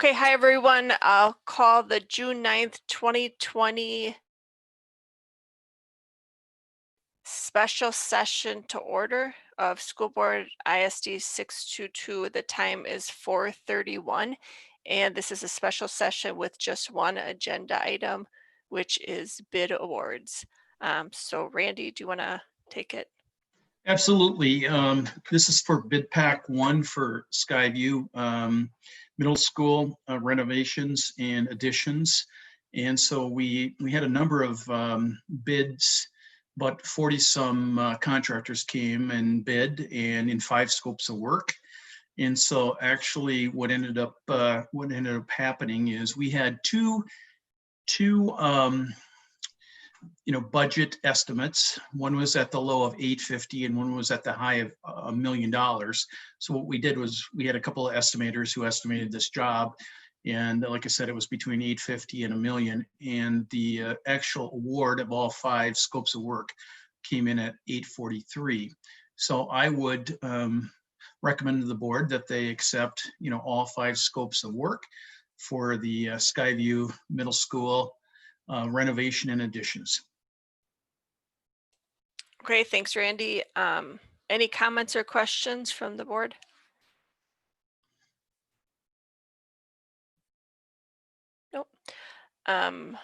Okay, hi everyone. I'll call the June 9th, 2020 special session to order of School Board ISD 622. The time is 4:31, and this is a special session with just one agenda item, which is bid awards. So Randy, do you want to take it? Absolutely. This is for bid pack 1 for Skyview Middle School renovations and additions. And so we had a number of bids, but 40 some contractors came and bid, and in 5 scopes of work. And so actually what ended up happening is we had two budget estimates. One was at the low of 850 and one was at the high of $1 million. So what we did was we had a couple of estimators who estimated this job. And like I said, it was between 850 and $1 million. And the actual award of all 5 scopes of work came in at 843. So I would recommend to the board that they accept, all 5 scopes of work for the Skyview Middle School renovation and additions. Okay, thanks, Randy. Any comments or questions from the board? Nope. Then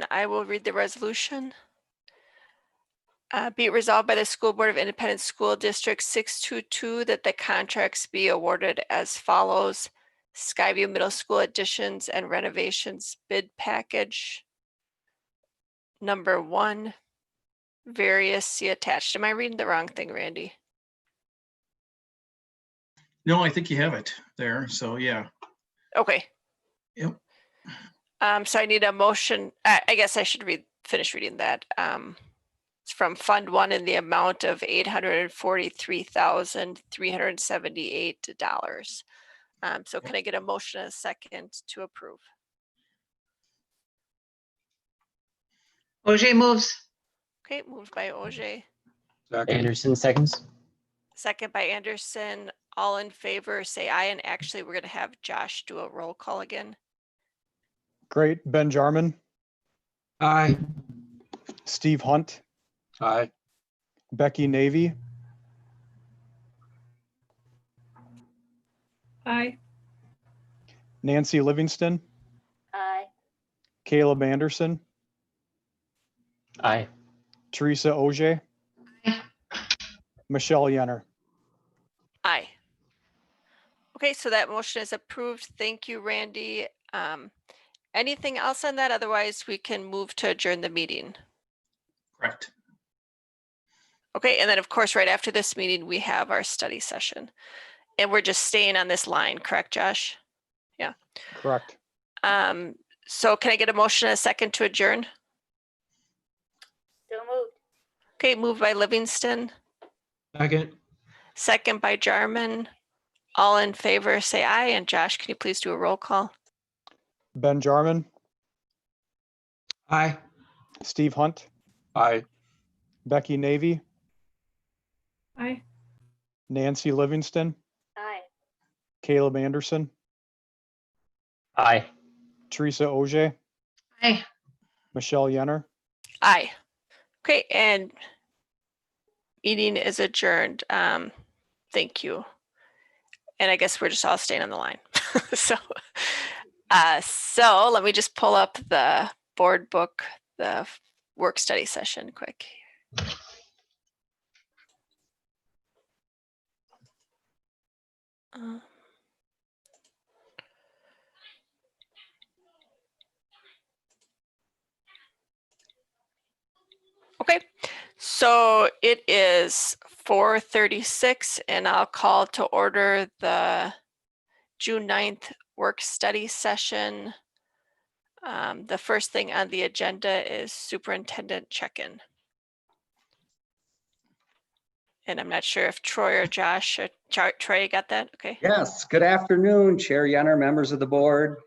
I will read the resolution. Be it resolved by the School Board of Independent School District 622 that the contracts be awarded as follows. Skyview Middle School additions and renovations bid package number 1, various see attached. Am I reading the wrong thing, Randy? No, I think you have it there. So yeah. Okay. Yep. So I need a motion. I guess I should finish reading that. It's from Fund 1 in the amount of $843,378. So can I get a motion and a second to approve? Auger moves. Okay, moved by Auger. Anderson seconds. Second by Anderson. All in favor, say aye. And actually, we're going to have Josh do a roll call again. Great. Ben Jarman, Aye. Steve Hunt, Aye. Becky Navy, Aye. Nancy Livingston, Aye. Caleb Anderson, Aye. Teresa Auger, Michelle Yenner. Aye. Okay, so that motion is approved. Thank you, Randy. Anything else on that? Otherwise, we can move to adjourn the meeting. Correct. Okay, and then of course, right after this meeting, we have our study session. And we're just staying on this line, correct, Josh? Yeah. Correct. So can I get a motion and a second to adjourn? So moved. Okay, moved by Livingston, Second. second by Jarman. All in favor, say aye. And Josh, can you please do a roll call? Ben Jarman, Aye. Steve Hunt, Aye. Becky Navy, Aye. Nancy Livingston, Aye. Caleb Anderson, Aye. Teresa Auger, Aye. Michelle Yenner. Aye. Okay, and meeting is adjourned. Thank you. And I guess we're just all staying on the line. So let me just pull up the board book, the work study session quick. Okay, so it is 4:36 and I'll call to order the June 9th work study session. The first thing on the agenda is superintendent check-in. And I'm not sure if Troy or Josh or Troy got that. Okay. Yes, good afternoon, Chair Yenner, members of the board.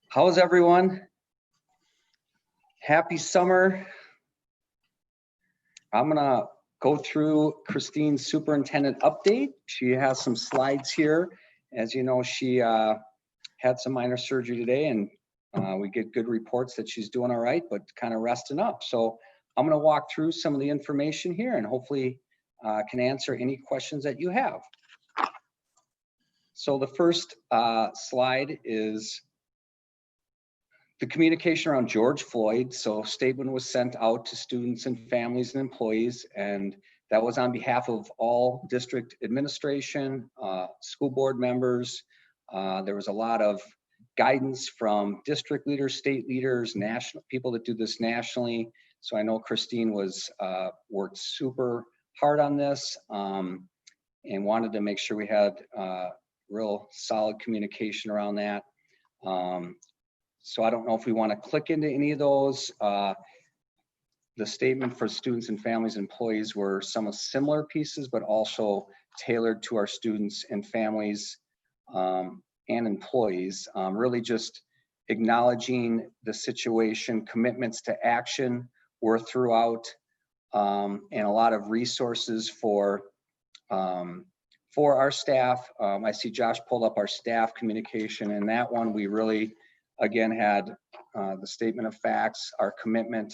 How's everyone? Happy summer. I'm gonna go through Christine's superintendent update. She has some slides here. As you know, she had some minor surgery today, and we get good reports that she's doing all right, but kind of resting up. So I'm going to walk through some of the information here and hopefully can answer any questions that you have. So the first slide is the communication around George Floyd. So statement was sent out to students and families and employees, and that was on behalf of all district administration, school board members. There was a lot of guidance from district leaders, state leaders, national people that do this nationally. So I know Christine was worked super hard on this and wanted to make sure we had real solid communication around that. So I don't know if we want to click into any of those. The statement for students and families and employees were some of similar pieces, but also tailored to our students and families and employees. Really just acknowledging the situation, commitments to action were throughout, and a lot of resources for our staff. I see Josh pulled up our staff communication, and that one we really, again, had the statement of facts, our commitment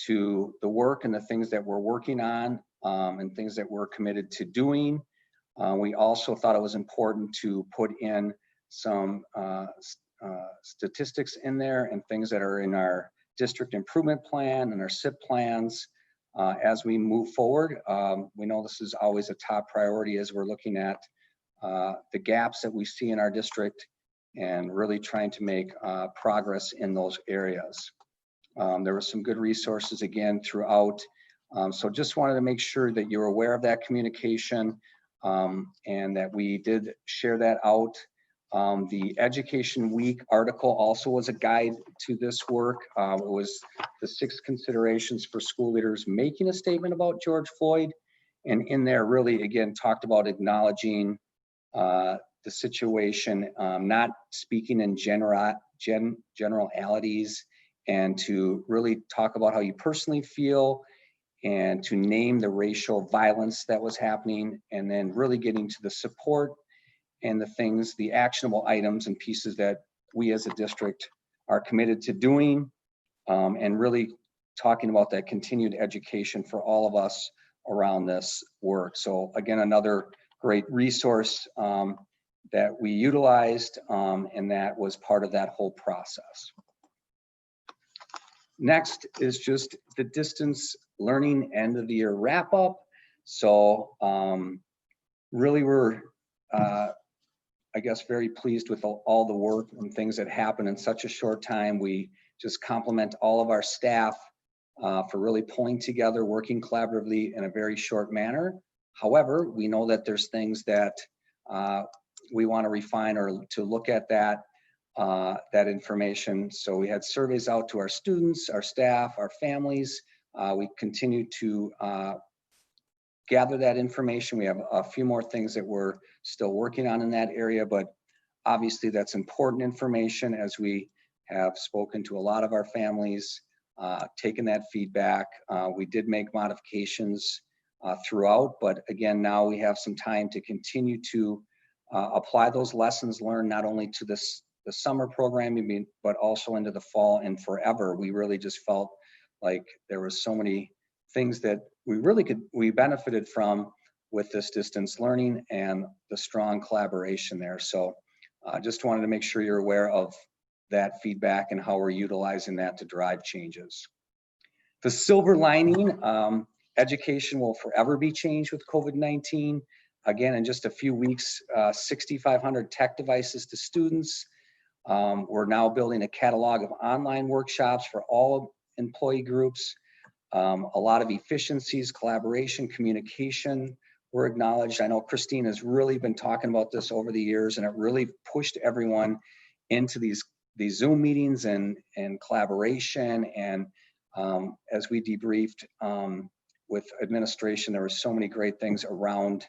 to the work and the things that we're working on and things that we're committed to doing. We also thought it was important to put in some statistics in there and things that are in our district improvement plan and our SIP plans as we move forward. We know this is always a top priority as we're looking at the gaps that we see in our district and really trying to make progress in those areas. There were some good resources again throughout. So just wanted to make sure that you're aware of that communication and that we did share that out. The Education Week article also was a guide to this work. It was the 6 considerations for school leaders making a statement about George Floyd. And in there really, again, talked about acknowledging the situation, not speaking in generalities, and to really talk about how you personally feel and to name the racial violence that was happening, and then really getting to the support and the things, the actionable items and pieces that we as a district are committed to doing, and really talking about that continued education for all of us around this work. So again, another great resource that we utilized, and that was part of that whole process. Next is just the distance learning end of the year wrap up. So really we're, I guess, very pleased with all the work and things that happened in such a short time. We just compliment all of our staff for really pulling together, working collaboratively in a very short manner. However, we know that there's things that we want to refine or to look at that information. So we had surveys out to our students, our staff, our families. We continue to gather that information. We have a few more things that we're still working on in that area, but obviously that's important information as we have spoken to a lot of our families, taken that feedback. We did make modifications throughout, but again, now we have some time to continue to apply those lessons learned not only to the summer programming, but also into the fall and forever. We really just felt like there was so many things that we benefited from with this distance learning and the strong collaboration there. So just wanted to make sure you're aware of that feedback and how we're utilizing that to drive changes. The silver lining, education will forever be changed with COVID-19. Again, in just a few weeks, 6,500 tech devices to students. We're now building a catalog of online workshops for all employee groups. A lot of efficiencies, collaboration, communication were acknowledged. I know Christine has really been talking about this over the years, and it really pushed everyone into these Zoom meetings and collaboration. And as we debriefed with administration, there were so many great things around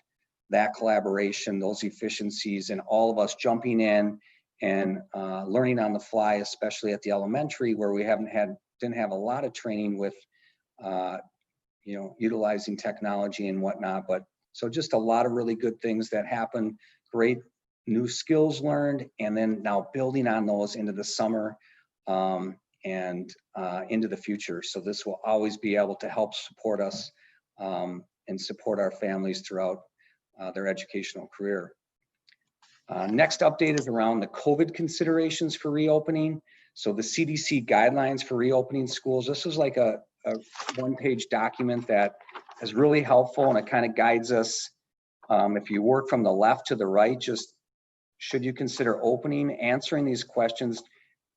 that collaboration, those efficiencies, and all of us jumping in and learning on the fly, especially at the elementary where we didn't have a lot of training with utilizing technology and whatnot. But so just a lot of really good things that happened. Great new skills learned, and then now building on those into the summer and into the future. So this will always be able to help support us and support our families throughout their educational career. Next update is around the COVID considerations for reopening. So the CDC guidelines for reopening schools, this is like a one-page document that is really helpful, and it kind of guides us. If you work from the left to the right, just should you consider opening, answering these questions,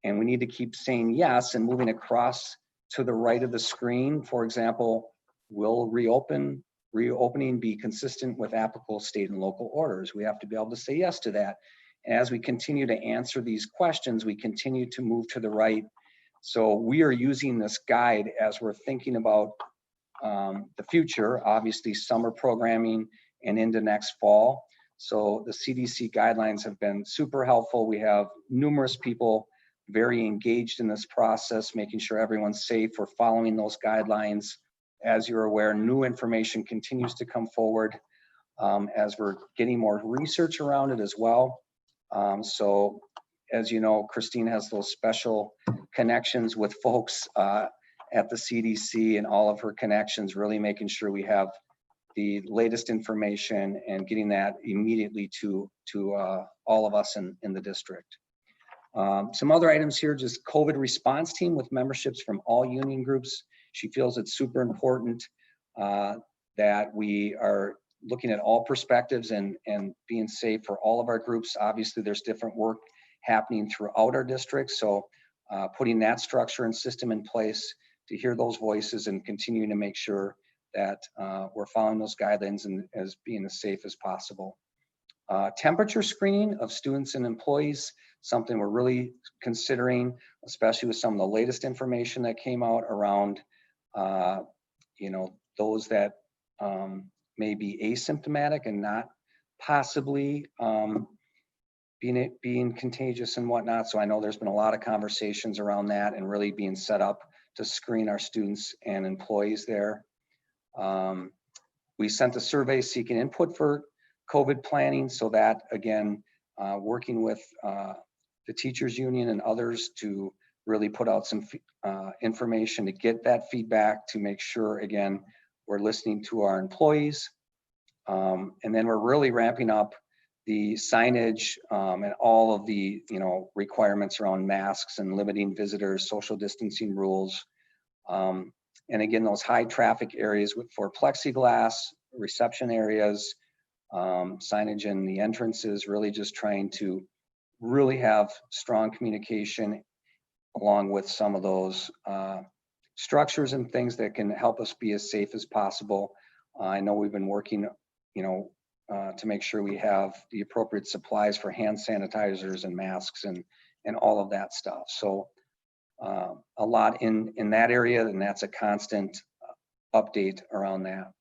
and we need to keep saying yes and moving across to the right of the screen. For example, will reopening be consistent with applicable state and local orders? We have to be able to say yes to that. And as we continue to answer these questions, we continue to move to the right. So we are using this guide as we're thinking about the future, obviously summer programming and into next fall. So the CDC guidelines have been super helpful. We have numerous people very engaged in this process, making sure everyone's safe. We're following those guidelines. As you're aware, new information continues to come forward as we're getting more research around it as well. So as you know, Christine has those special connections with folks at the CDC, and all of her connections, really making sure we have the latest information and getting that immediately to all of us in the district. Some other items here, just COVID response team with memberships from all union groups. She feels it's super important that we are looking at all perspectives and being safe for all of our groups. Obviously, there's different work happening throughout our district. So putting that structure and system in place to hear those voices and continuing to make sure that we're following those guidelines and as being as safe as possible. Temperature screening of students and employees, something we're really considering, especially with some of the latest information that came out around, those that may be asymptomatic and not possibly being contagious and whatnot. So I know there's been a lot of conversations around that and really being set up to screen our students and employees there. We sent a survey seeking input for COVID planning, so that again, working with the teachers union and others to really put out some information to get that feedback to make sure, again, we're listening to our employees. And then we're really ramping up the signage and all of the requirements around masks and limiting visitors, social distancing rules. And again, those high traffic areas for plexiglass, reception areas, signage in the entrances, really just trying to really have strong communication along with some of those structures and things that can help us be as safe as possible. I know we've been working, to make sure we have the appropriate supplies for hand sanitizers and masks and all of that stuff. So a lot in that area, and that's a constant update around that.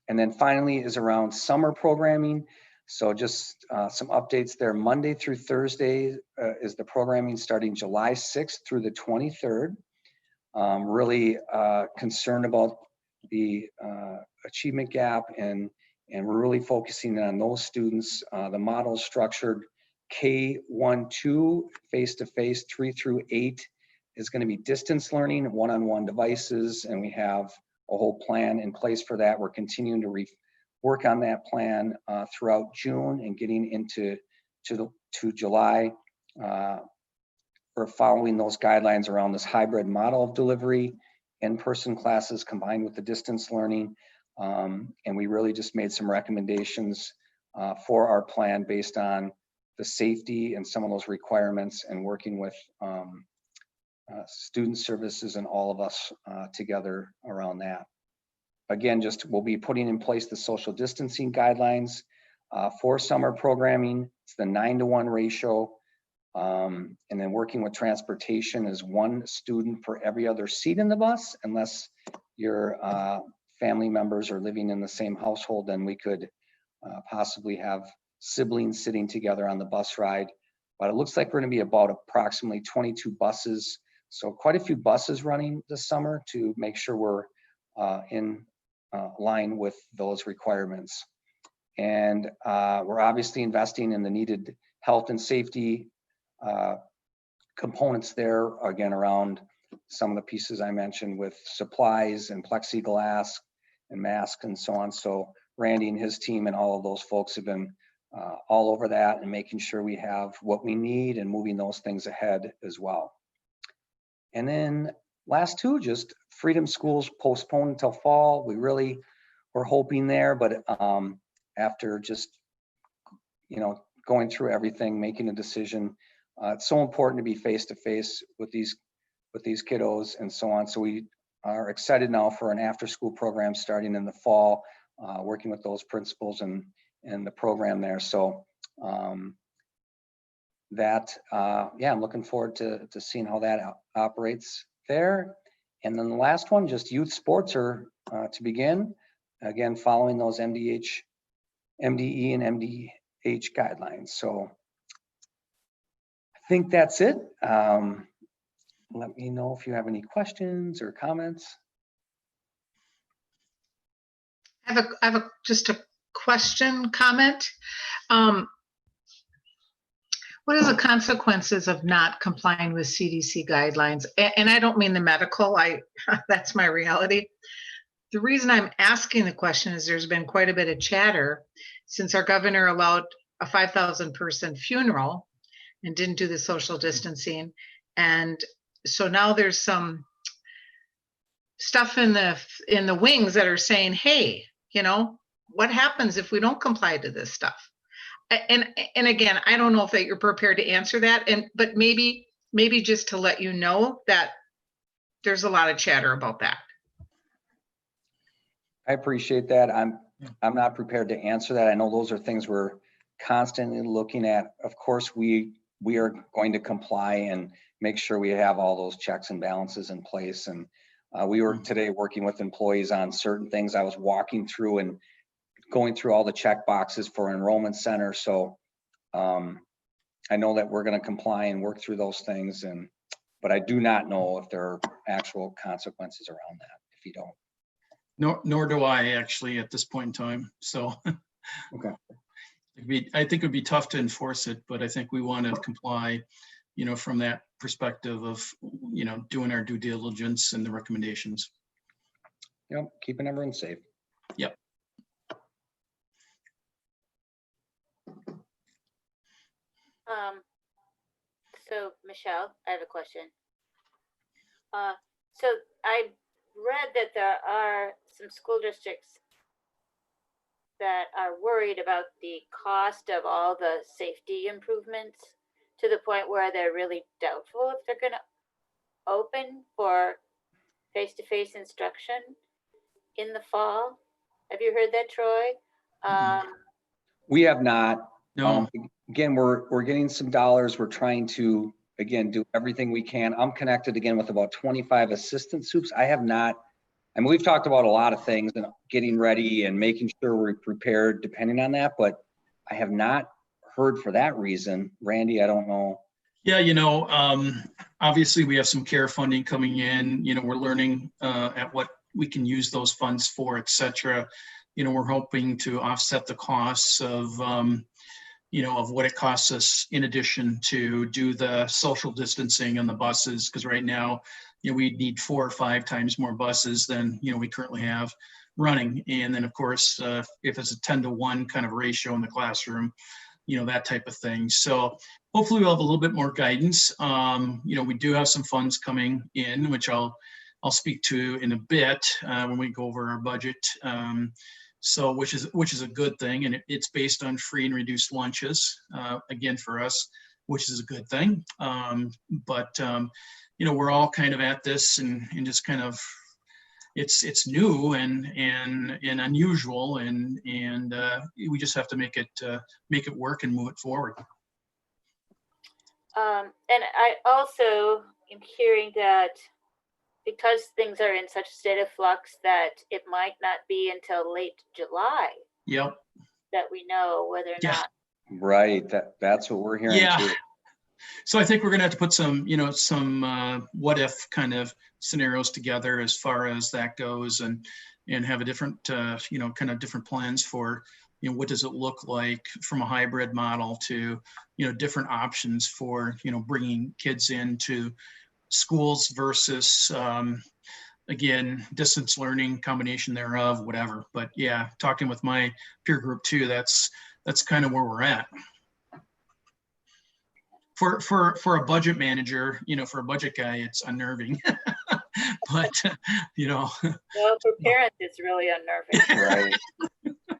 And then finally is around summer programming. So just some updates there. Monday through Thursday is the programming starting July 6th through the 23rd. Really concerned about the achievement gap, and we're really focusing on those students. The model is structured K-1-2, face-to-face, 3 through 8 is going to be distance learning, one-on-one devices, and we have a whole plan in place for that. We're continuing to work on that plan throughout June and getting into July. We're following those guidelines around this hybrid model of delivery, in-person classes combined with the distance learning. And we really just made some recommendations for our plan based on the safety and some of those requirements, and working with student services and all of us together around that. Again, we'll be putting in place the social distancing guidelines for summer programming. It's the 9-to-1 ratio. And then working with transportation is 1 student for every other seat in the bus, unless your family members are living in the same household, then we could possibly have siblings sitting together on the bus ride. But it looks like we're going to be about approximately 22 buses. So quite a few buses running this summer to make sure we're in line with those requirements. And we're obviously investing in the needed health and safety components there, again, around some of the pieces I mentioned with supplies and plexiglass and masks and so on. So Randy and his team and all of those folks have been all over that and making sure we have what we need and moving those things ahead as well. And then last two, just Freedom Schools postponed until fall. We really were hoping there, but after just, going through everything, making a decision, it's so important to be face-to-face with these kiddos and so on. So we are excited now for an after-school program starting in the fall, working with those principals and the program there. So I'm looking forward to seeing how that operates there. And then the last one, just youth sports are to begin, again, following those MDE and MDH guidelines. So I think that's it. Let me know if you have any questions or comments. I have just a question, comment. What are the consequences of not complying with CDC guidelines? And I don't mean the medical, that's my reality. The reason I'm asking the question is there's been quite a bit of chatter since our governor allowed a 5,000 person funeral and didn't do the social distancing. And so now there's some stuff in the wings that are saying, hey, what happens if we don't comply to this stuff? And again, I don't know if that you're prepared to answer that, but maybe just to let you know that there's a lot of chatter about that. I appreciate that. I'm not prepared to answer that. I know those are things we're constantly looking at. Of course, we are going to comply and make sure we have all those checks and balances in place. And we were today working with employees on certain things. I was walking through and going through all the check boxes for enrollment center. So I know that we're going to comply and work through those things. But I do not know if there are actual consequences around that if you don't. Nor do I actually at this point in time. So Okay. I think it would be tough to enforce it, but I think we want to comply, from that perspective of, doing our due diligence and the recommendations. Yep, keeping everyone safe. Yep. So Michelle, I have a question. So I read that there are some school districts that are worried about the cost of all the safety improvements to the point where they're really doubtful if they're going to open for face-to-face instruction in the fall. Have you heard that, Troy? We have not. No. Again, we're getting some dollars. We're trying to, again, do everything we can. I'm connected again with about 25 assistant soups. I have not. I mean, we've talked about a lot of things and getting ready and making sure we're prepared depending on that, but I have not heard for that reason. Randy, I don't know. Yeah, obviously we have some care funding coming in. We're learning at what we can use those funds for, et cetera. We're hoping to offset the costs of what it costs us in addition to do the social distancing on the buses, because right now, we need 4 or 5 times more buses than, we currently have running. And then of course, if it's a 10-to-1 kind of ratio in the classroom, that type of thing. So hopefully we'll have a little bit more guidance. We do have some funds coming in, which I'll speak to in a bit when we go over our budget. So which is a good thing. And it's based on free and reduced lunches, again, for us, which is a good thing. We're all kind of at this and just kind of, it's new and unusual and we just have to make it work and move it forward. And I also am hearing that because things are in such a state of flux that it might not be until late July. Yep. That we know whether or not. Right. That's what we're hearing too. So I think we're going to have to put some what if kind of scenarios together as far as that goes and have a different, kind of different plans for you know, what does it look like from a hybrid model to, you know, different options for, you know, bringing kids into schools versus, again, distance learning, combination thereof, whatever. But yeah, talking with my peer group too, that's kind of where we're at. For a budget manager, you know, for a budget guy, it's unnerving. But you know, Well, for parents, it's really unnerving. Right.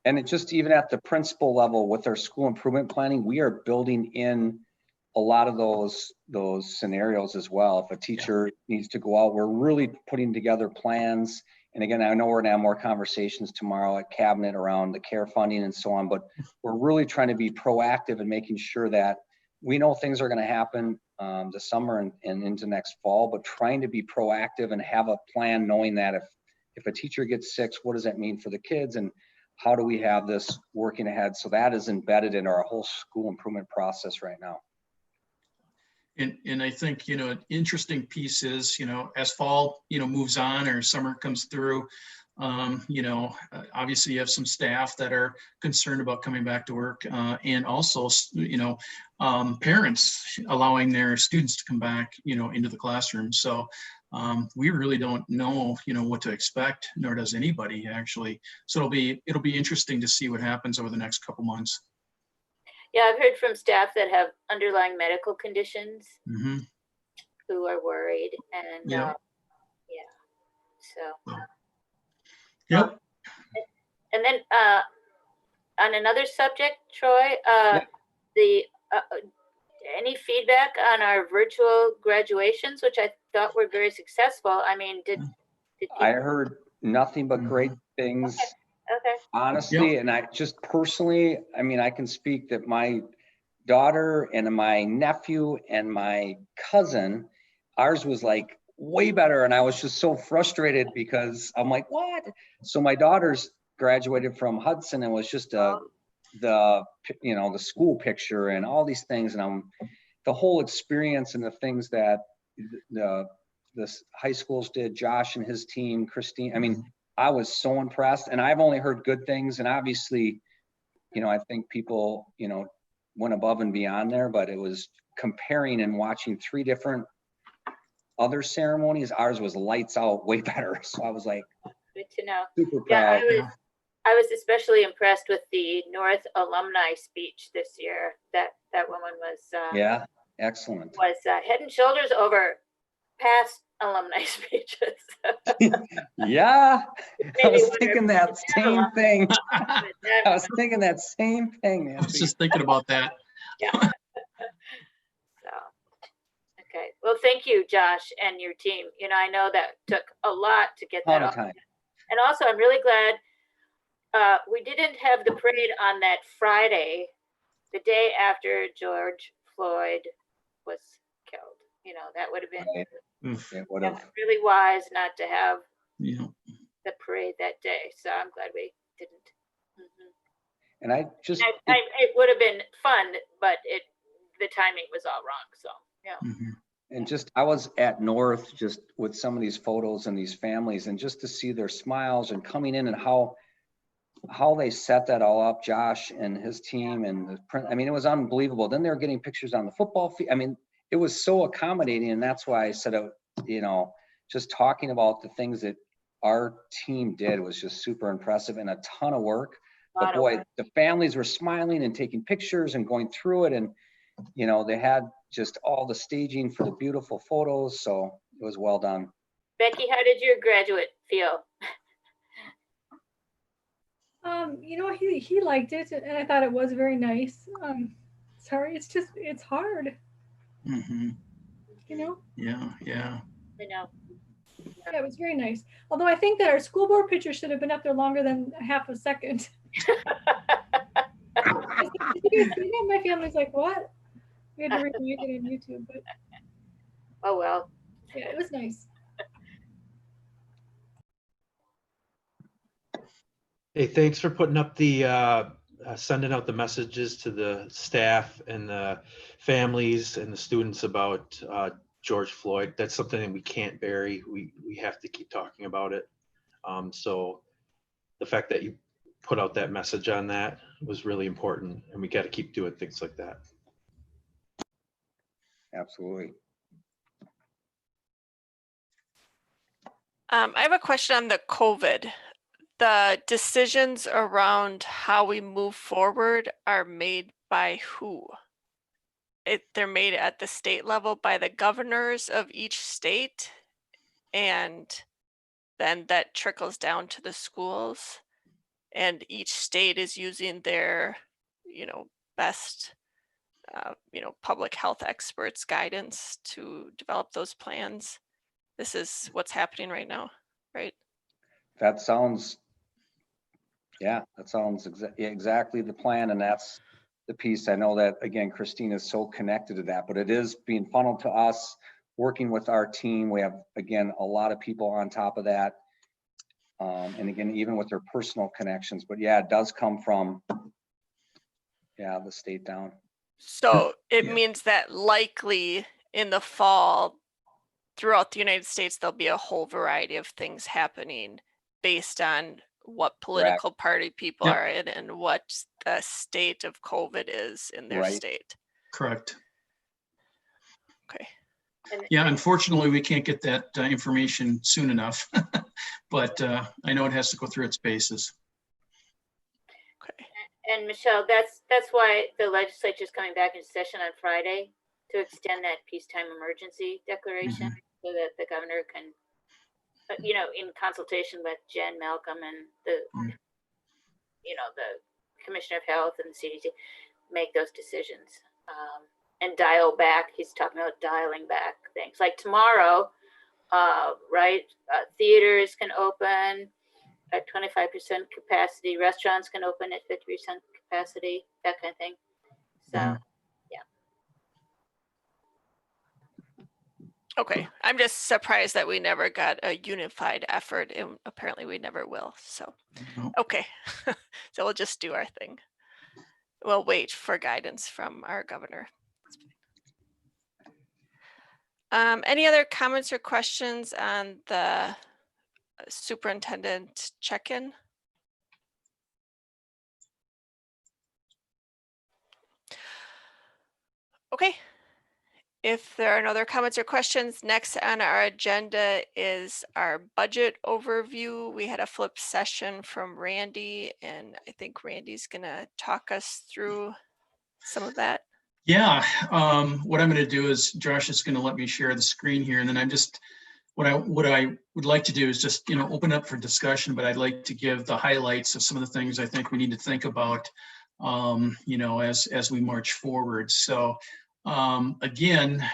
And it just even at the principal level with our school improvement planning, we are building in a lot of those scenarios as well. If a teacher needs to go out, we're really putting together plans. And again, I know we're gonna have more conversations tomorrow at cabinet around the care funding and so on, but we're really trying to be proactive and making sure that we know things are gonna happen this summer and into next fall, but trying to be proactive and have a plan knowing that if a teacher gets sick, what does that mean for the kids and how do we have this working ahead? So that is embedded in our whole school improvement process right now. and I think, you know, an interesting piece is, you know, as fall, you know, moves on or summer comes through, you know, obviously you have some staff that are concerned about coming back to work, and also, you know, parents allowing their students to come back, you know, into the classroom. So we really don't know, you know, what to expect, nor does anybody actually. So it'll be interesting to see what happens over the next couple months. Yeah, I've heard from staff that have underlying medical conditions Mm-hmm. who are worried and Yeah. So. Yep. And then on another subject, Troy, the any feedback on our virtual graduations, which I thought were very successful. I mean, did I heard nothing but great things. Okay. Honestly, and I just personally, I mean, I can speak that my daughter and my nephew and my cousin, ours was like way better. And I was just so frustrated because I'm like, what? So my daughter's graduated from Hudson and was just the school picture and all these things. And the whole experience and the things that the high schools did, Josh and his team, Christine, I mean, I was so impressed and I've only heard good things. And obviously, you know, I think people, you know, went above and beyond there, but it was comparing and watching 3 different other ceremonies. Ours was lights out, way better. So I was like, Good to know. super proud. Yeah, I was especially impressed with the North alumni speech this year. That woman was Yeah, excellent. Was head and shoulders over past alumni speeches. Yeah, I was Maybe thinking that same thing. I I was thinking that same thing, I was Nancy. just thinking about that. Yeah. So, okay. Well, thank you, Josh, and your team. You know, I know that took a lot to get that Ton of off. time. And also, I'm really glad we didn't have the parade on that Friday, the day after George Floyd was killed. You know, that would have been Right. It would have. really wise not to have Yeah. the parade that day. So I'm glad we didn't. And I just, It would have been fun, but the timing was all wrong. So yeah. Mhm. and just, I was at North just with some of these photos and these families and just to see their smiles and coming in and how they set that all up, Josh and his team and the print. I mean, it was unbelievable. Then they were getting pictures on the football field. I mean, it was so accommodating. And that's why I said, you know, just talking about the things that our team did was just super impressive and a ton of work. But boy, the families were smiling and taking pictures and going through it. And, you know, they had just all the staging for the beautiful photos. So it was well done. Becky, how did your graduate feel? You know, he liked it and I thought it was very nice. Sorry, it's hard, Mhm. you know? Yeah. Yeah. I know. Yeah, it was very nice. Although I think that our school board picture should have been up there longer than half a second. Did you guys see that? My family's like, what? We had to rewind it on YouTube, but Oh, well. yeah, it was nice. Hey, thanks for putting up the, sending out the messages to the staff and the families and the students about George Floyd. That's something that we can't bury. We have to keep talking about it. So the fact that you put out that message on that was really important, and we got to keep doing things like that. Absolutely. I have a question on the COVID. The decisions around how we move forward are made by who? They're made at the state level by the governors of each state, and then that trickles down to the schools. And each state is using their, best, public health experts' guidance to develop those plans. This is what's happening right now, right? That sounds, yeah, that sounds exactly the plan. And that's the piece. I know that, again, Christine is so connected to that, but it is being funneled to us, working with our team. We have, again, a lot of people on top of that. And again, even with their personal connections, but yeah, it does come from, yeah, the state down. So it Yeah. means that likely in the fall, throughout the United States, there'll be a whole variety of things happening based on what political party people Yep. are in and what the state of COVID is in their Right. state. Correct. Okay. Yeah, unfortunately, we can't get that information soon enough, but I know it has to go through its paces. Okay. And Michelle, that's why the legislature is coming back in session on Friday to extend that peacetime emergency declaration so that the governor can, in consultation with Jen Malcolm and the, the Commissioner of Health and the CDC, make those decisions. And dial back. He's talking about dialing back things like tomorrow, right? Theaters can open at 25% capacity. Restaurants can open at 50% capacity, that kind of thing. So, yeah. Okay. I'm just surprised that we never got a unified effort, and apparently we never will. So, No. okay. So we'll just do our thing. We'll wait for guidance from our governor. Any other comments or questions on the superintendent check-in? Okay. If there are no other comments or questions, next on our agenda is our budget overview. We had a flip session from Randy, and I think Randy's gonna talk us through some of that. Yeah, what I'm going to do is Josh is going to let me share the screen here, and then I'm just what I would like to do is just open up for discussion. But I'd like to give the highlights of some of the things I think we need to think about, as we march forward. So again,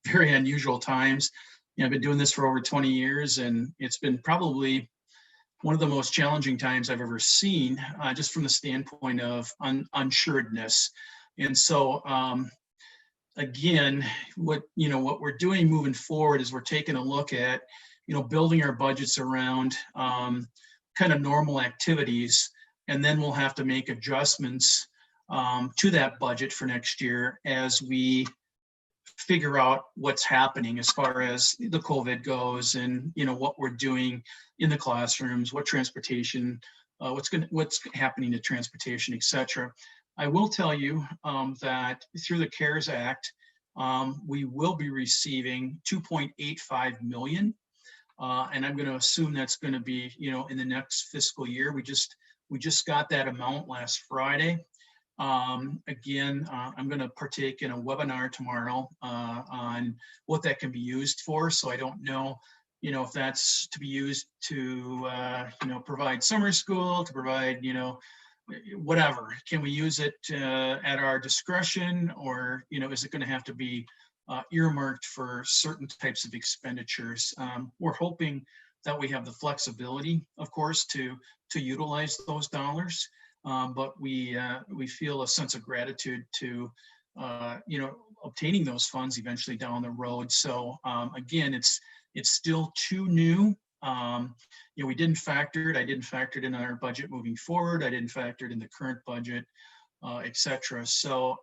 very unusual times. I've been doing this for over 20 years, and it's been probably one of the most challenging times I've ever seen, just from the standpoint of unsuredness. And so, again, what we're doing moving forward is we're taking a look at, building our budgets around kind of normal activities, and then we'll have to make adjustments to that budget for next year as we figure out what's happening as far as the COVID goes, and what we're doing in the classrooms, what transportation, what's happening to transportation, etc. I will tell you that through the CARES Act, we will be receiving $2.85 million, and I'm going to assume that's going to be, in the next fiscal year. We just got that amount last Friday. Again, I'm going to partake in a webinar tomorrow on what that can be used for. So I don't know, if that's to be used to, provide summer school, to provide, whatever. Can we use it at our discretion, or is it going to have to be earmarked for certain types of expenditures? We're hoping that we have the flexibility, of course, to utilize those dollars, but we feel a sense of gratitude to obtaining those funds eventually down the road. So again, it's still too new. We didn't factor it. I didn't factor it in our budget moving forward. I didn't factor it in the current budget, etc. So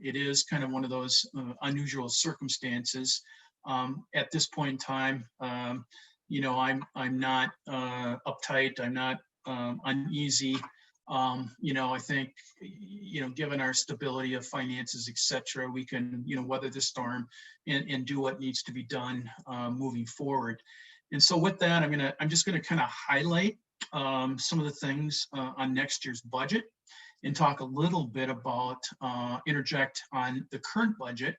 it is kind of one of those unusual circumstances. At this point in time, I'm not uptight. I'm not uneasy. I think, given our stability of finances, et cetera, we can, weather the storm and do what needs to be done moving forward. And so with that, I'm just gonna kind of highlight some of the things on next year's budget and talk a little bit about, interject on the current budget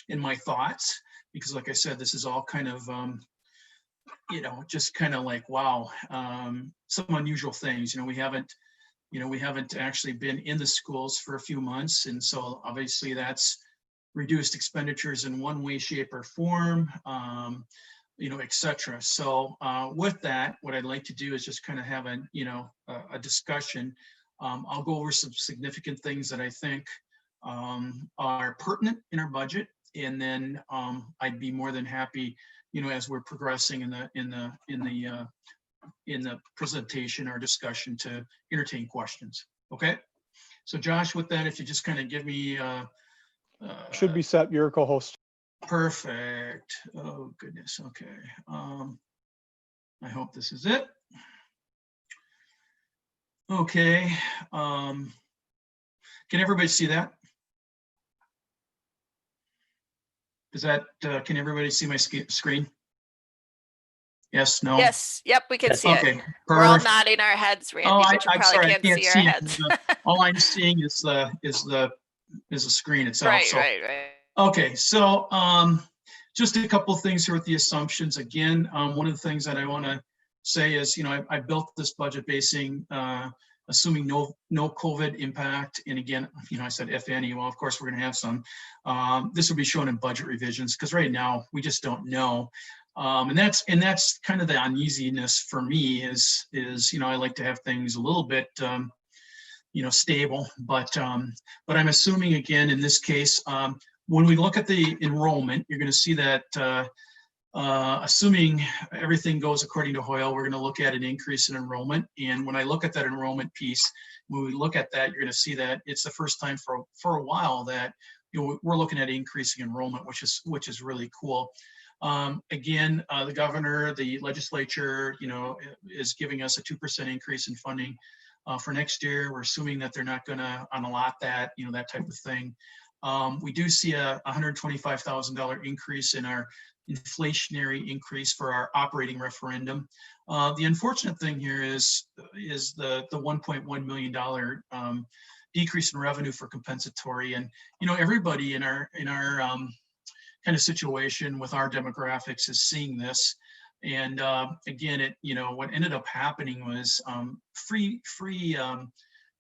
and my thoughts, because like I said, this is all kind of, just kind of like, wow, some unusual things. We haven't actually been in the schools for a few months. And so obviously that's reduced expenditures in one way, shape, or form, et cetera. So with that, what I'd like to do is just kind of have a discussion. I'll go over some significant things that I think are pertinent in our budget. And then I'd be more than happy, as we're progressing in the presentation or discussion, to entertain questions. Okay. So Josh, with that, if you just kind of give me Should be set, your co-host. perfect. Oh goodness. Okay. I hope this is it. Okay. Can everybody see that? Is that, can everybody see my screen? Yes, no? Yes, yep, we can see Okay, it. We're all perfect. nodding our heads, Randy, Oh, but you I'm probably sorry, I can't see our heads. All I'm seeing is the screen itself. Right, So, right. okay, so just a couple of things here with the assumptions. Again, one of the things that I want to say is, I built this budget assuming no COVID impact. And again, I said if any, well, of course we're going to have some. This will be shown in budget revisions because right now we just don't know. And that's kind of the uneasiness for me is I like to have things a little bit stable, but I'm assuming, again, in this case, when we look at the enrollment, you're going to see that assuming everything goes according to Hoyle, we're going to look at an increase in enrollment. And when I look at that enrollment piece, when we look at that, you're going to see that it's the first time for a while that we're looking at increasing enrollment, which is really cool. Again, the governor, the legislature, is giving us a 2% increase in funding for next year. We're assuming that they're not going to unallot that, that type of thing. We do see a $125,000 increase in our inflationary increase for our operating referendum. The unfortunate thing here is the $1.1 million decrease in revenue for compensatory, and everybody in our kind of situation with our demographics is seeing this. And again, what ended up happening was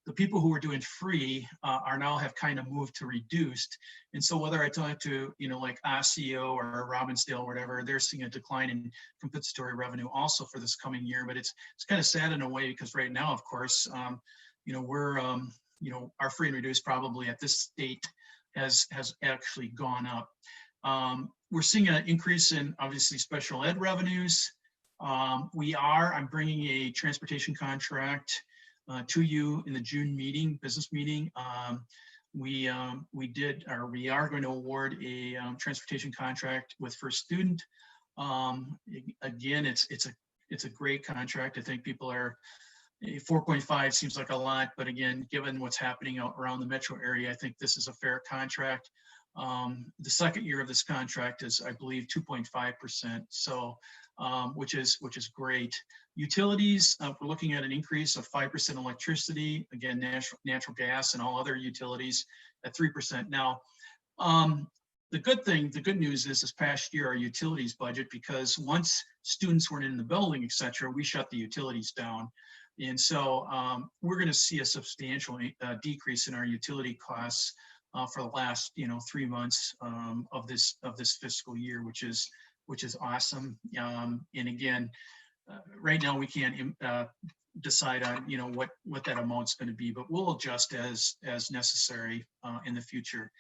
the people who were doing free are now have kind of moved to reduced. And so whether I talk to, like Osseo or Robbinsdale or whatever, they're seeing a decline in compensatory revenue also for this coming year. But it's kind of sad in a way because right now, of course, we're, our free and reduced probably at this state has actually gone up. We're seeing an increase in obviously special ed revenues. I'm bringing a transportation contract to you in the June business meeting. We are going to award a transportation contract with First Student. Again, it's a great contract. I think people are 4.5 seems like a lot, but again, given what's happening around the metro area, I think this is a fair contract. The second year of this contract is, I believe, 2.5%. So, which is great. Utilities, we're looking at an increase of 5% electricity, again, natural gas and all other utilities at 3%. Now, the good news is this past year, our utilities budget, because once students weren't in the building, et cetera, we shut the utilities down. And so we're going to see a substantial decrease in our utility costs for the last 3 months of this fiscal year, which is awesome. And again, right now we can't decide on what that amount's going to be, but we'll adjust as necessary in the future.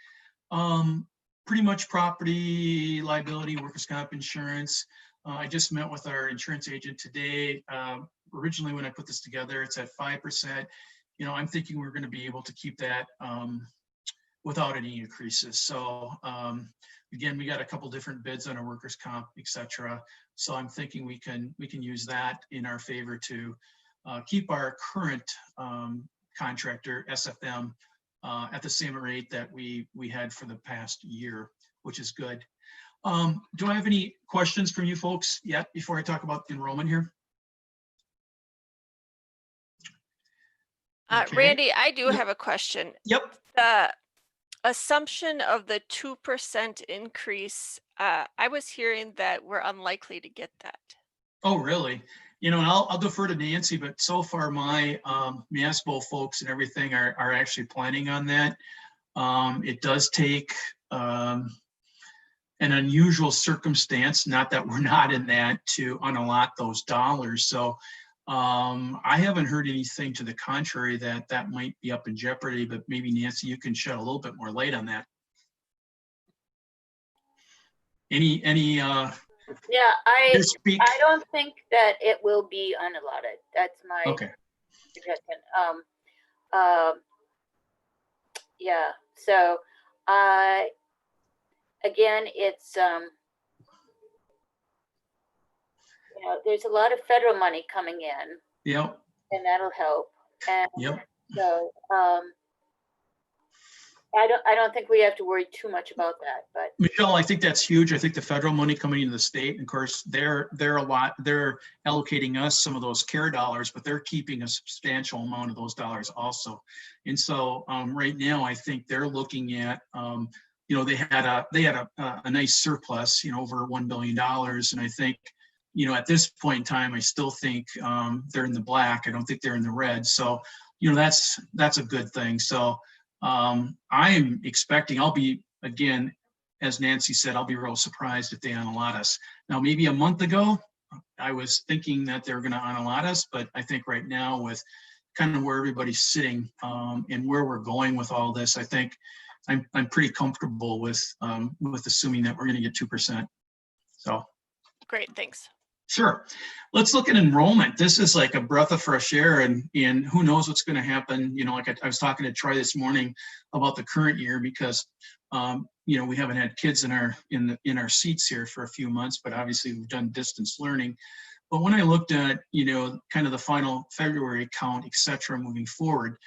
Pretty much property liability, workers' comp insurance. I just met with our insurance agent today. Originally, when I put this together, it's at 5%. I'm thinking we're going to be able to keep that without any increases. So again, we got a couple different bids on our workers' comp, et cetera. So I'm thinking we can use that in our favor to keep our current contractor, SFM, at the same rate that we had for the past year, which is good. Do I have any questions from you folks yet before I talk about enrollment here? Okay. Randy, I do Yep. have a question. Yep. The assumption of the 2% increase, I was hearing that we're unlikely to get that. Oh, really? You know, and I'll defer to Nancy, but so far my MASBO folks and everything are actually planning on that. It does take an unusual circumstance, not that we're not in that, to unallot those dollars. So I haven't heard anything to the contrary that that might be up in jeopardy, but maybe Nancy, you can shed a little bit more light on that. Any Yeah, I speak? don't think that it will be unallotted. That's my Okay. suggestion. Yeah, so again, it's you know, there's a lot of federal money coming in, Yep. and that'll help. And Yep. so I don't think we have to worry too much about that. But Michelle, I think that's huge. I think the federal money coming into the state, and of course, they're allocating us some of those CARE dollars, but they're keeping a substantial amount of those dollars also. And so right now, I think they're looking at, you know, they had a nice surplus, you know, over $1 billion. And I think, you know, at this point in time, I still think they're in the black. I don't think they're in the red. So, you know, that's a good thing. So I'm expecting, I'll be, again, as Nancy said, I'll be real surprised if they unallot us. Now, maybe a month ago, I was thinking that they were going to unallot us, but I think right now with kind of where everybody's sitting and where we're going with all this, I think I'm pretty comfortable with assuming that we're going to get 2%. So. Great, thanks. Sure. Let's look at enrollment. This is like a breath of fresh air, and who knows what's going to happen. You know, like I was talking to Troy this morning about the current year because, you know, we haven't had kids in our seats here for a few months, but obviously we've done distance learning. But when I looked at, you know, kind of the final February count, et cetera, moving forward,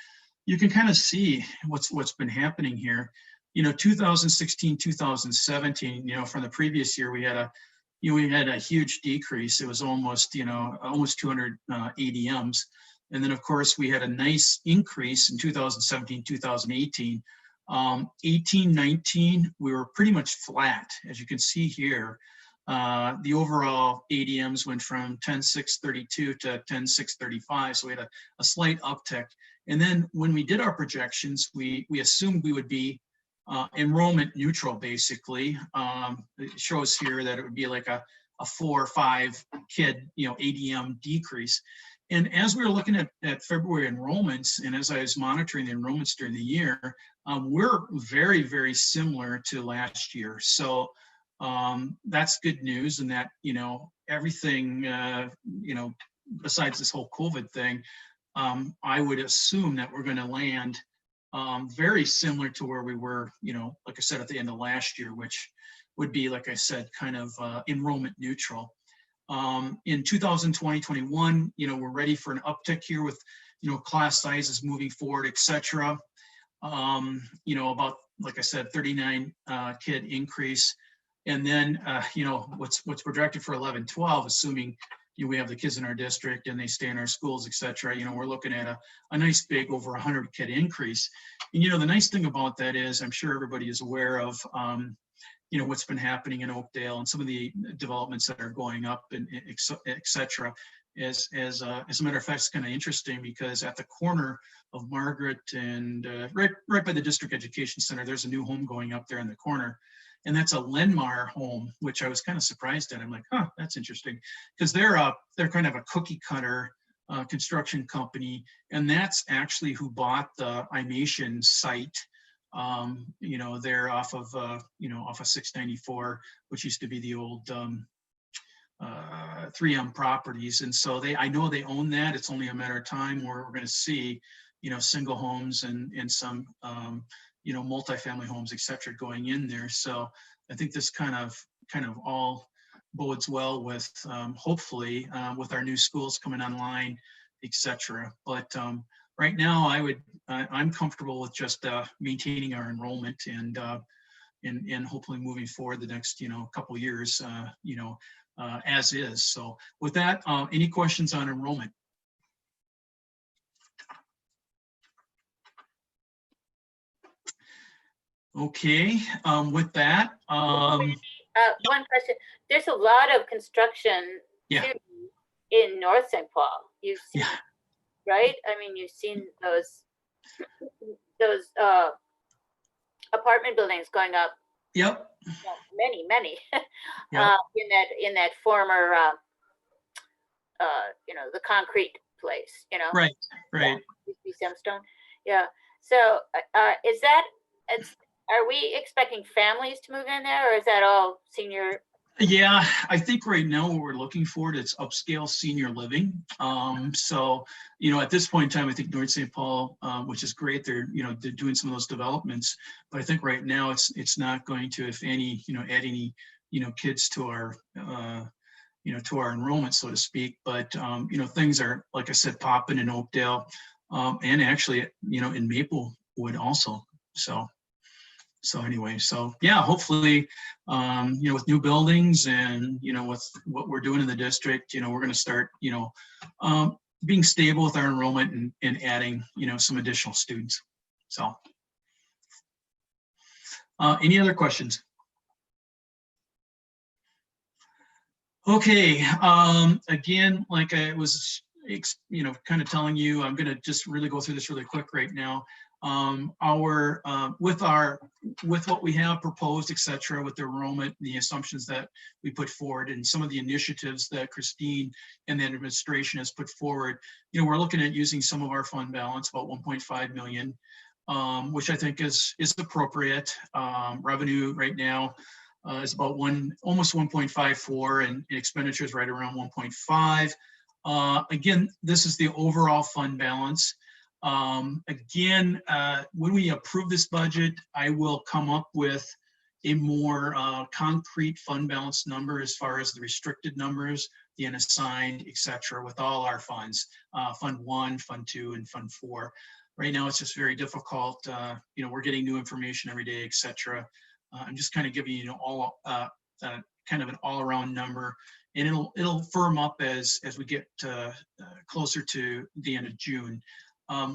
you can kind of see what's been happening here. You know, 2016, 2017, you know, from the previous year, we had a huge decrease. It was almost 200 ADMs. And then of course we had a nice increase in 2017, 2018. 18, 19, we were pretty much flat. As you can see here, the overall ADMs went from 10,632 to 10,635. So we had a slight uptick. And then when we did our projections, we assumed we would be enrollment neutral, basically. It shows here that it would be like a 4 or 5 kid, you know, ADM decrease. And as we were looking at February enrollments, and as I was monitoring the enrollments during the year, we're very, very similar to last year. So that's good news, and that, you know, everything, you know, besides this whole COVID thing, I would assume that we're going to land very similar to where we were, you know, like I said, at the end of last year, which would be, like I said, kind of enrollment neutral. In 2020-21, you know, we're ready for an uptick here with, you know, class sizes moving forward, et cetera. You know, about, like I said, 39 kid increase. And then, you know, what's projected for 11-12, assuming, you know, we have the kids in our district and they stay in our schools, et cetera, you know, we're looking at a nice big over 100 kid increase. And, you know, the nice thing about that is, I'm sure everybody is aware of, you know, what's been happening in Oakdale and some of the developments that are going up, and et cetera. As a matter of fact, it's kind of interesting because at the corner of Margaret and right by the District Education Center, there's a new home going up there in the corner. And that's a Lenmar home, which I was kind of surprised at. I'm like, huh, that's interesting. Because they're kind of a cookie cutter construction company. And that's actually who bought the Imation site. You know, they're off of 694, which used to be the old 3M properties. And so I know they own that. It's only a matter of time where we're going to see, you know, single homes and some, you know, multifamily homes, et cetera, going in there. So I think this kind of all bodes well with, hopefully, with our new schools coming online, et cetera. But right now, I'm comfortable with just maintaining our enrollment and hopefully moving forward the next, couple years, as is. So with that, any questions on enrollment? Okay, with that, One question, there's a lot of construction Yeah. too in North St. Paul. You've seen, yeah, right? I mean, you've seen those apartment buildings going up, yep, many, yep, in that former, the concrete place, right, used to be Gemstone. Yeah. So, are we expecting families to move in there, or is that all senior? Yeah, I think right now what we're looking for is upscale senior living. So, at this point in time, I think North St. Paul, which is great, they're doing some of those developments, but I think right now it's not going to, if any, add any, kids to our, to our enrollment, so to speak. But, things are, like I said, popping in Oakdale, and actually, in Maplewood also. So anyway, so yeah, hopefully, with new buildings and, with what we're doing in the district, we're going to start, being stable with our enrollment and adding, some additional students. So, any other questions? Okay, again, like I was, kind of telling you, I'm going to just really go through this really quick right now. With what we have proposed, et cetera, with the enrollment, the assumptions that we put forward, and some of the initiatives that Christine and the administration has put forward, we're looking at using some of our fund balance, about 1.5 million, which I think is appropriate. Revenue right now is about almost 1.54, and expenditures right around 1.5. Again, this is the overall fund balance. Again, when we approve this budget, I will come up with a more concrete fund balance number as far as the restricted numbers, the unassigned, et cetera, with all our funds, Fund 1, Fund 2, and Fund 4. Right now, it's just very difficult. We're getting new information every day, et cetera. I'm just kind of giving you all kind of an all-around number, and it'll firm up as we get closer to the end of June.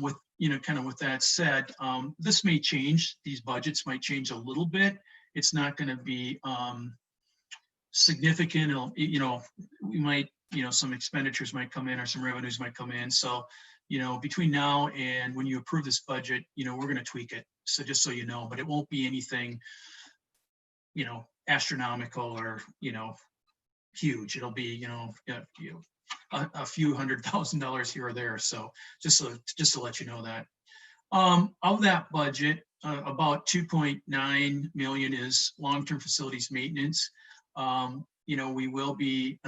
With with that said, this may change. These budgets might change a little bit. It's not going to be significant. We might, some expenditures might come in or some revenues might come in. So, between now and when you approve this budget, we're going to tweak it. So just so you know, but it won't be anything, astronomical or huge. It'll be a few $100,000 here or there. So just to let you know that. Of that budget, about 2.9 million is long-term facilities maintenance. We will be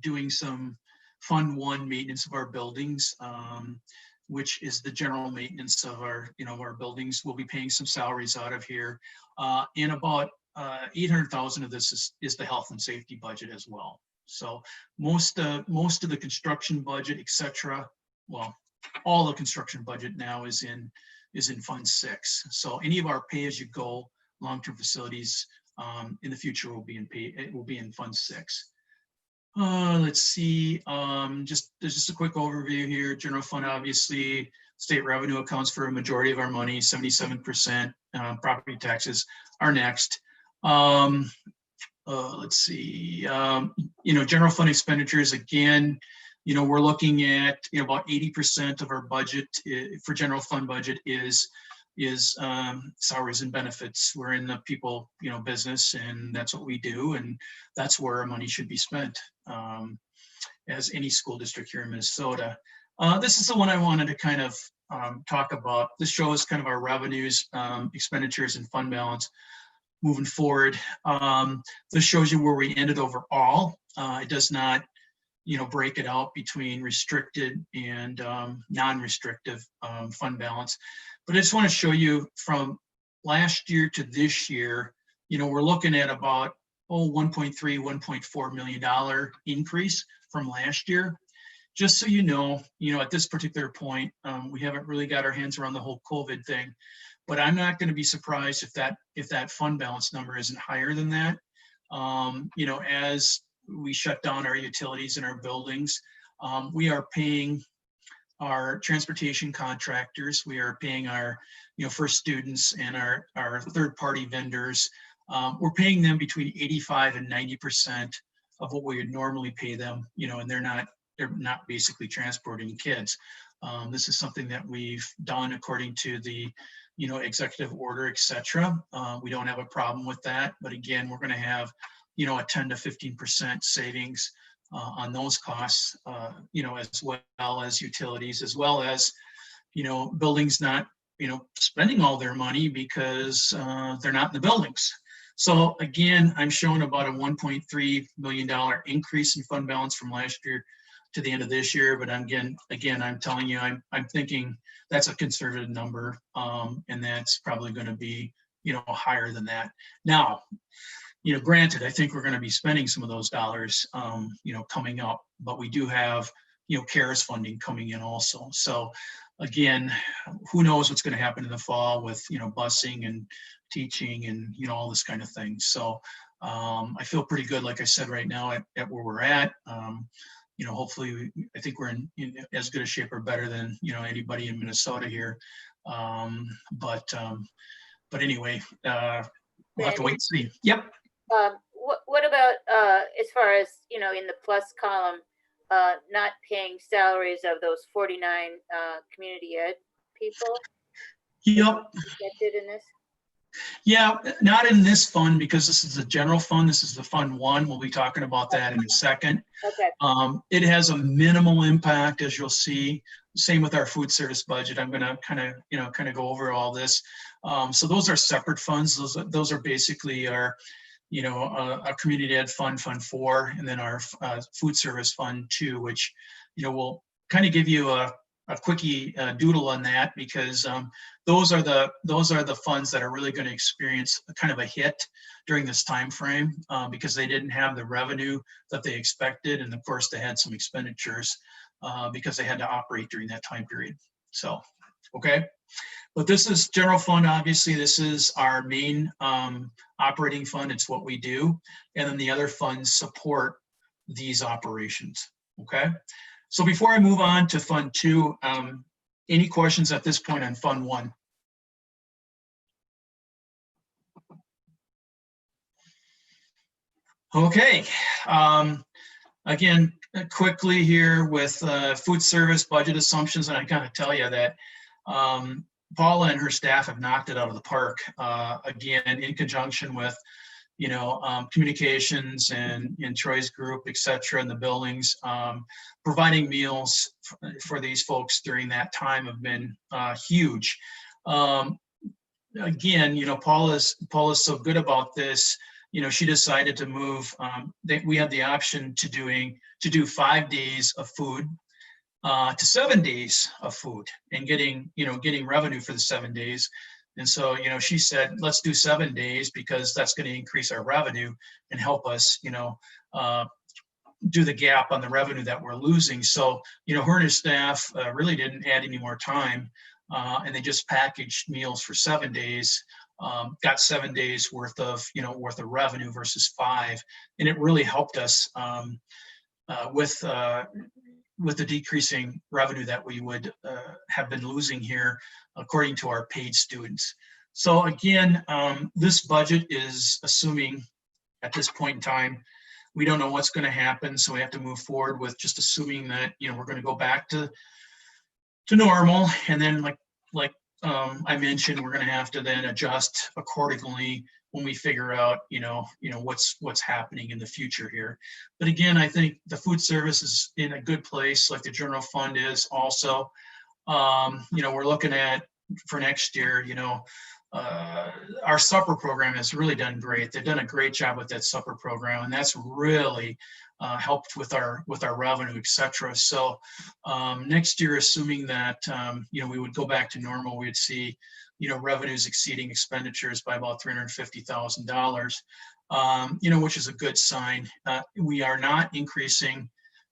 doing some Fund 1 maintenance of our buildings, which is the general maintenance of our, our buildings. We'll be paying some salaries out of here. And about 800,000 of this is the health and safety budget as well. So most of the construction budget, et cetera, well, all the construction budget now is in Fund 6. So any of our pay-as-you-go long-term facilities in the future will be in Fund 6. Let's see. There's just a quick overview here. General fund, obviously, state revenue accounts for a majority of our money. 77%. Property taxes are next. Let's see. General fund expenditures, again, we're looking at about 80% of our budget for general fund budget is salaries and benefits. We're in the people business, and that's what we do, and that's where our money should be spent, as any school district here in Minnesota. This is the one I wanted to kind of talk about. This shows kind of our revenues, expenditures, and fund balance moving forward. This shows you where we ended overall. It does not break it out between restricted and non-restrictive fund balance. But I just want to show you from last year to this year, we're looking at about $1.3, $1.4 million increase from last year. just so you know, at this particular point, we haven't really got our hands around the whole COVID thing, but I'm not going to be surprised if that fund balance number isn't higher than that. As we shut down our utilities in our buildings, we are paying our transportation contractors, we are paying our, for students and our third-party vendors. We're paying them between 85 and 90% of what we would normally pay them, and they're not basically transporting kids. This is something that we've done according to the, executive order, et cetera. We don't have a problem with that, but again, we're going to have, a 10 to 15% savings on those costs, as well as utilities, as well as, buildings not, spending all their money because they're not in the buildings. So again, I'm showing about a $1.3 million increase in fund balance from last year to the end of this year. But again, I'm telling you, I'm thinking that's a conservative number, and that's probably going to be, higher than that. Now, granted, I think we're going to be spending some of those dollars, coming up, but we do have, CARES funding coming in also. So again, who knows what's going to happen in the fall with, busing and teaching and, all this kind of thing. So I feel pretty good, like I said, right now at where we're at. Hopefully, I think we're in as good a shape or better than, anybody in Minnesota here. But anyway, we'll have to wait and see. Yep. What about as far as, in the plus column, not paying salaries of those 49 community ed people? Yep. Affected in this? Yeah, not in this fund because this is the general fund. This is the fund one. We'll be talking about that in a second. Okay. It has a minimal impact, as you'll see. Same with our food service budget. I'm going to kind of go over all this. So those are separate funds. Those are basically our, a community ed fund, fund 4, and then our food service fund 2, which, will kind of give you a quickie doodle on that, because those are the funds that are really going to experience a kind of a hit during this time frame, because they didn't have the revenue that they expected, and of course they had some expenditures because they had to operate during that time period. So, okay, but this is general fund. Obviously, this is our main operating fund. It's what we do, and then the other funds support these operations. Okay. So before I move on to Fund 2, any questions at this point on Fund 1? Okay. Again, quickly here with food service budget assumptions, and I gotta tell you that Paula and her staff have knocked it out of the park. Again, in conjunction with communications and Troy's group, et cetera, in the buildings, providing meals for these folks during that time have been huge. Again, Paula's so good about this. She decided to move. We had the option to do 5 days of food to 7 days of food, and getting revenue for the 7 days. And so, she said, let's do 7 days because that's going to increase our revenue and help us, do the gap on the revenue that we're losing. So, her and her staff really didn't add any more time, and they just packaged meals for 7 days, got 7 days worth of revenue versus 5. And it really helped us with the decreasing revenue that we would have been losing here, according to our paid students. So again, this budget is assuming at this point in time, we don't know what's going to happen. So we have to move forward with just assuming that, we're going to go back to normal. And then like I mentioned, we're going to have to then adjust accordingly when we figure out, what's happening in the future here. But again, I think the food service is in a good place, like the general fund is also. We're looking at for next year, our supper program has really done great. They've done a great job with that supper program, and that's really helped with our revenue, et cetera. So next year, assuming that, we would go back to normal, we'd see, revenues exceeding expenditures by about $350,000, which is a good sign. We are not increasing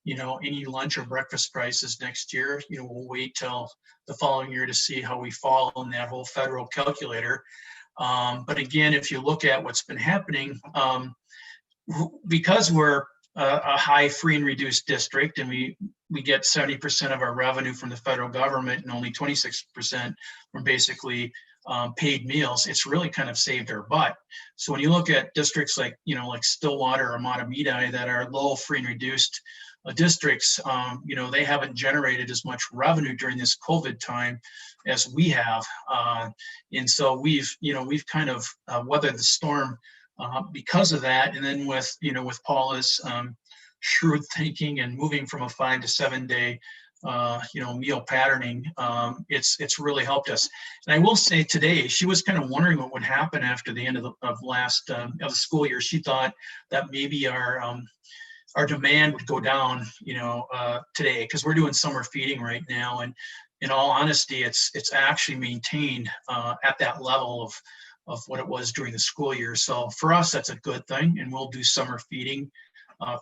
any lunch or breakfast prices next year. We'll wait till the following year to see how we fall in that whole federal calculator. But again, if you look at what's been happening, because we're a high free and reduced district, and we get 70% of our revenue from the federal government and only 26% from basically paid meals, it's really kind of saved our butt. So when you look at districts like Stillwater or Matamidi that are low free and reduced districts, they haven't generated as much revenue during this COVID time as we have. And so we've kind of weathered the storm because of that. And then with Paula's shrewd thinking and moving from a 5 to 7 day meal patterning, it's really helped us. And I will say today, she was kind of wondering what would happen after the end of the school year. She thought that maybe our demand would go down, today, because we're doing summer feeding right now. And in all honesty, it's actually maintained at that level of what it was during the school year. So for us, that's a good thing. And we'll do summer feeding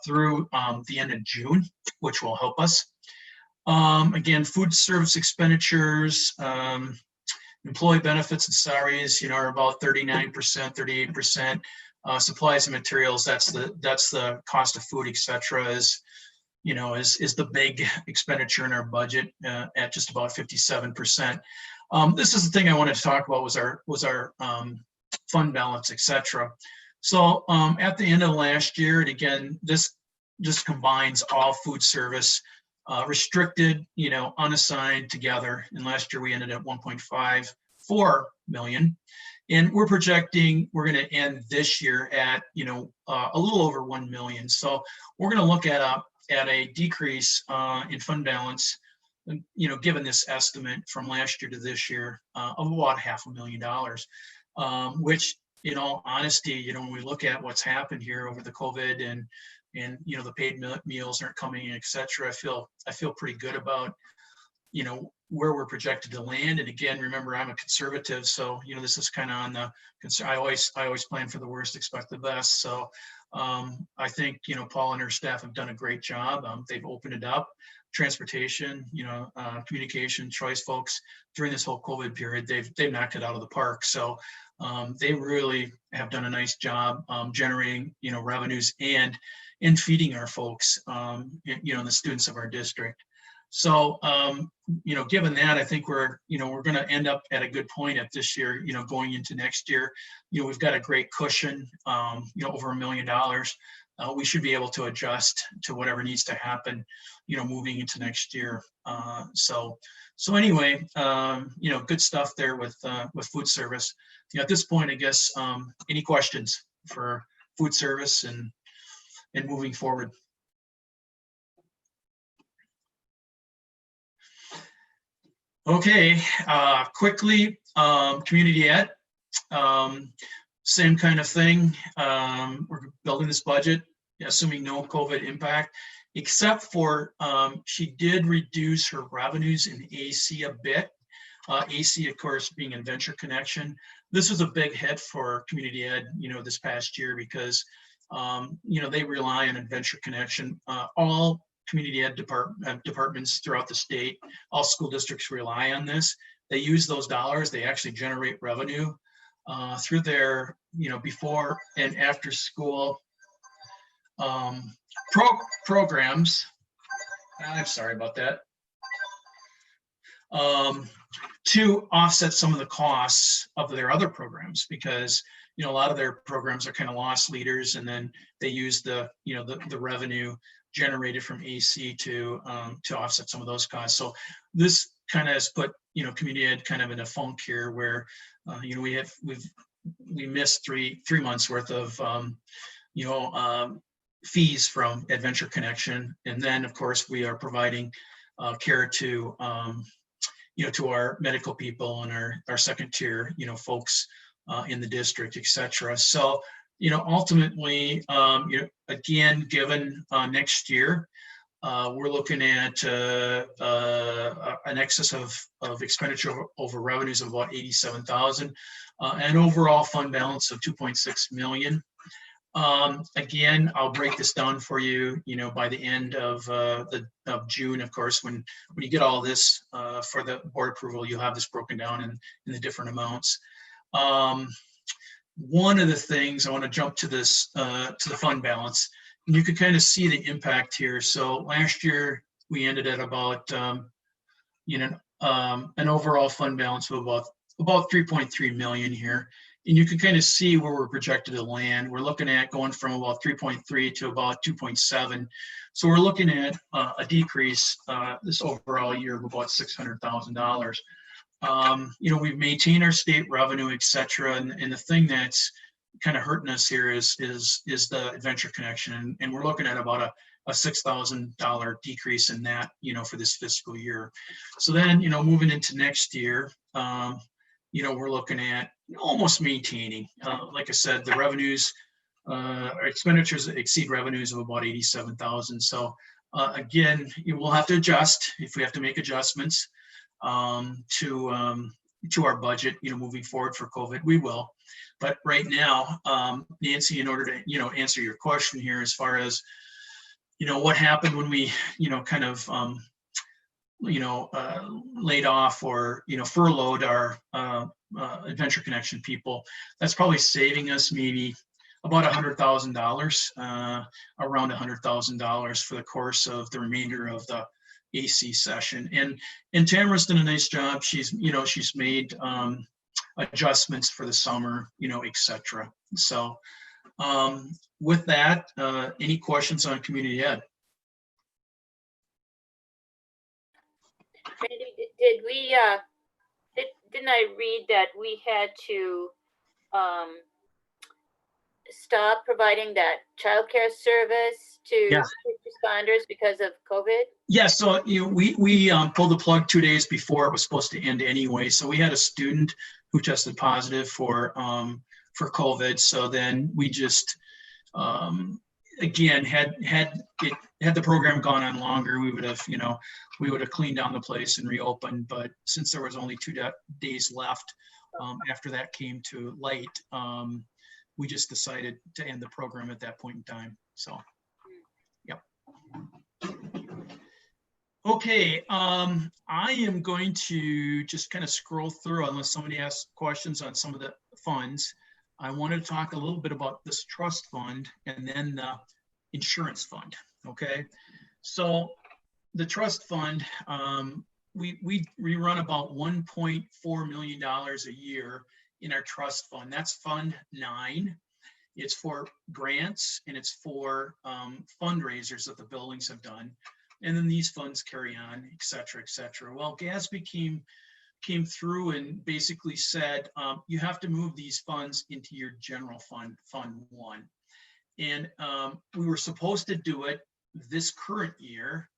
through the end of June, which will help us. Again, food service expenditures, employee benefits and salaries, are about 39%, 38%. Supplies and materials, that's the cost of food, etc. is the big expenditure in our budget at just about 57%. This is the thing I wanted to talk about was our fund balance, etc. So at the end of last year, and again, this just combines all food service, restricted, unassigned together. And last year we ended at 1.54 million. And we're projecting we're going to end this year at, a little over 1 million. So we're going to look at a decrease in fund balance, given this estimate from last year to this year of about $500,000, which, in all honesty, when we look at what's happened here over the COVID and the paid meals aren't coming in, et cetera, I feel pretty good about, where we're projected to land. And again, remember, I'm a conservative, so this is kind of on the I always plan for the worst, expect the best. So I think Paul and her staff have done a great job. They've opened it up. Transportation, communication, choice folks during this whole COVID period, they've knocked it out of the park. So they really have done a nice job generating revenues and feeding our folks, the students of our district. So, given that, I think we're going to end up at a good point at this year, going into next year. We've got a great cushion, over $1 million. We should be able to adjust to whatever needs to happen, moving into next year. So anyway, good stuff there with food service. At this point, I guess, any questions for food service and moving forward? Okay, quickly, community ed, same kind of thing. We're building this budget, assuming no COVID impact, except for she did reduce her revenues in AC a bit. AC, of course, being in Venture Connection. This was a big hit for community ed, this past year because, they rely on Venture Connection. All community ed departments throughout the state, all school districts rely on this. They use those dollars. They actually generate revenue through their, before and after school programs. I'm sorry about that. To offset some of the costs of their other programs, because a lot of their programs are kind of loss leaders, and then they use the the revenue generated from AC to offset some of those costs. So this kind of has put community ed kind of in a funk here, where we missed three months worth of fees from Adventure Connection, and then of course we are providing care to to our medical people and our second tier folks in the district, etc. So ultimately, again, given next year, we're looking at an excess of expenditure over revenues of about 87,000, an overall fund balance of 2.6 million. Again, I'll break this down for you, by the end of June, of course, when you get all this for the board approval, you'll have this broken down in the different amounts. One of the things I want to jump to this, to the fund balance, and you can kind of see the impact here. So last year we ended at about, an overall fund balance of about 3.3 million here. And you can kind of see where we're projected to land. We're looking at going from about 3.3 to about 2.7. So we're looking at a decrease this overall year of about $600,000. We've maintained our state revenue, et cetera. And the thing that's kind of hurting us here is the Adventure Connection. And we're looking at about a $6,000 decrease in that, for this fiscal year. So then, moving into next year, we're looking at almost maintaining. Like I said, the revenues, our expenditures exceed revenues of about 87,000. So again, we'll have to adjust if we have to make adjustments to our budget, moving forward for COVID, we will. But right now, Nancy, in order to, answer your question here, as far as, what happened when we, kind of, laid off or, furloughed our Adventure Connection people, that's probably saving us maybe about $100,000, around $100,000 for the course of the remainder of the AC session. And Tamara's done a nice job. She's made adjustments for the summer, et cetera. So with that, any questions on community ed? Randy, didn't I read that we had to stop providing that childcare service to first responders because of COVID? Yeah, so we pulled the plug 2 days before it was supposed to end anyway. So we had a student who tested positive for COVID. So then we just again had the program gone on longer, we would have cleaned down the place and reopened. But since there was only 2 days left after that came to light, we just decided to end the program at that point in time. So, yep. Okay, I am going to just kind of scroll through unless somebody asks questions on some of the funds. I wanted to talk a little bit about this trust fund and then the insurance fund, okay? So the trust fund, we run about $1.4 million a year in our trust fund. That's Fund 9. It's for grants and it's for fundraisers that the buildings have done. And then these funds carry on, et cetera, et cetera. Well, GASB came through and basically said, you have to move these funds into your general fund, Fund 1. And we were supposed to do it this current year.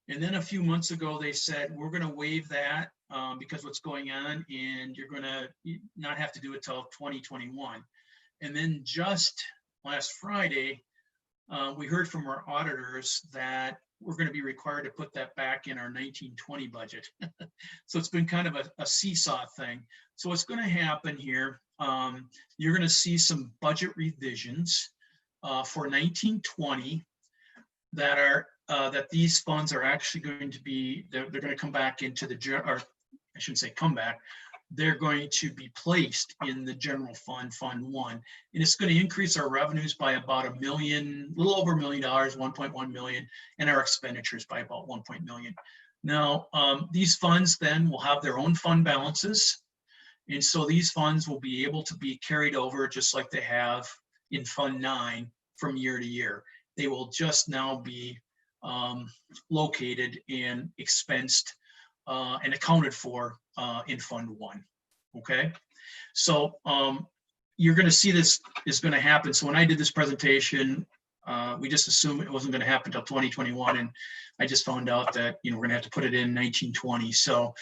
And then a few months ago, they said, we're going to waive that because what's going on, and you're going to not have to do it till 2021. And then just last Friday, we heard from our auditors that we're going to be required to put that back in our 1920 budget. So it's been kind of a seesaw thing. So what's going to happen here, you're going to see some budget revisions for 1920 that are that these funds are actually going to be, they're going to come back into the, or I shouldn't say come back, they're going to be placed in the general fund, Fund 1. And it's going to increase our revenues by about $1 million, a little over $1 million, 1.1 million, and our expenditures by about 1 million. Now, these funds then will have their own fund balances. And so these funds will be able to be carried over just like they have in Fund 9 from year to year. They will just now be located and expensed and accounted for in Fund 1. Okay, so you're going to see this is going to happen. So when I did this presentation, we just assumed it wasn't going to happen until 2021, and I just found out that we're going to have to put it in 1920. So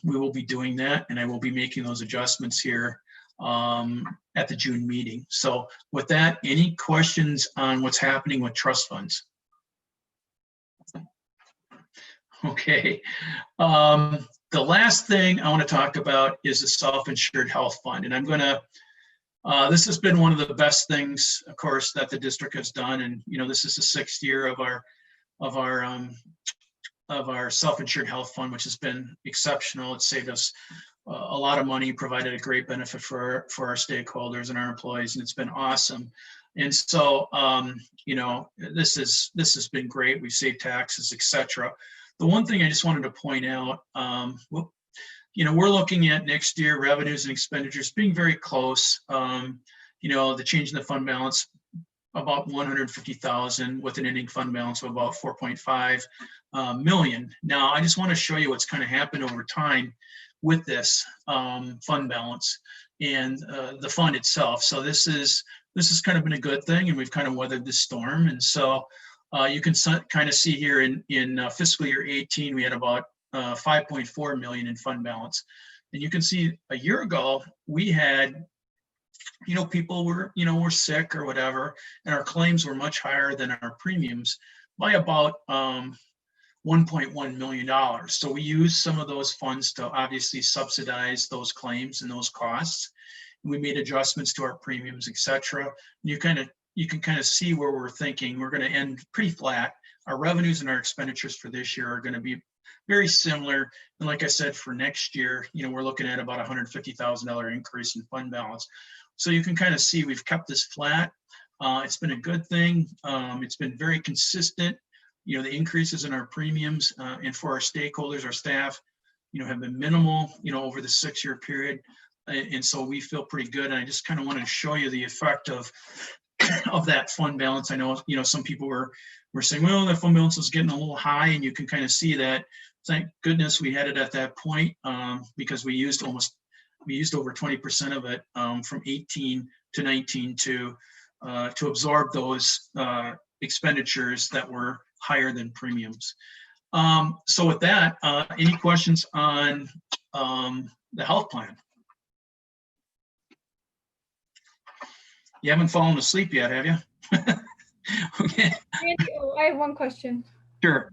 we will be doing that, and I will be making those adjustments here at the June meeting. So with that, any questions on what's happening with trust funds? Okay. The last thing I want to talk about is the self-insured health fund. And I'm going to This has been one of the best things, of course, that the district has done. And, this is the 6th year of our self-insured health fund, which has been exceptional. It's saved us a lot of money, provided a great benefit for our stakeholders and our employees, and it's been awesome. And so, this has been great. We've saved taxes, etc. The one thing I just wanted to point out, we're looking at next year revenues and expenditures being very close. The change in the fund balance about 150,000 with an ending fund balance of about 4.5 million. Now, I just want to show you what's kind of happened over time with this fund balance and the fund itself. So this has kind of been a good thing, and we've kind of weathered the storm. And so you can kind of see here in fiscal year 18, we had about 5.4 million in fund balance. And you can see a year ago, we had, people were sick or whatever, and our claims were much higher than our premiums by about $1.1 million. So we used some of those funds to obviously subsidize those claims and those costs. We made adjustments to our premiums, etc. You can kind of see where we're thinking. We're going to end pretty flat. Our revenues and our expenditures for this year are going to be very similar. And like I said, for next year, we're looking at about $150,000 increase in fund balance. So you can kind of see we've kept this flat. It's been a good thing. It's been very consistent. The increases in our premiums and for our stakeholders, our staff, have been minimal, over the 6-year period. And so we feel pretty good. And I just kind of wanted to show you the effect of that fund balance. I know, some people were saying, well, that fund balance is getting a little high, and you can kind of see that. Thank goodness we had it at that point, because we used over 20% of it from 18 to 19 to absorb those expenditures that were higher than premiums. So with that, any questions on the health plan? You haven't fallen asleep yet, have you? Okay. Randy, I have one question. Sure.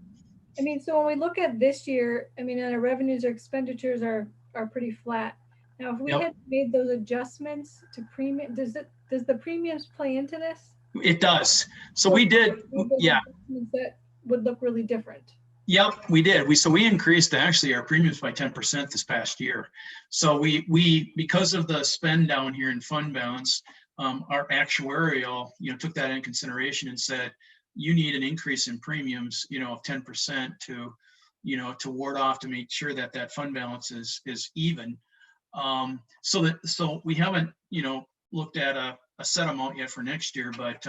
So when we look at this year, and our revenues or expenditures are pretty flat. Now, if we Yep. had made those adjustments to premium, does the premiums play into this? It does. So we did, yeah. That would look really different. Yep, we did. We increased actually our premiums by 10% this past year. So we because of the spend down here in fund balance, our actuarial, took that in consideration and said, you need an increase in premiums, of 10% to ward off, to make sure that fund balance is even. So we haven't, looked at a set amount yet for next year, but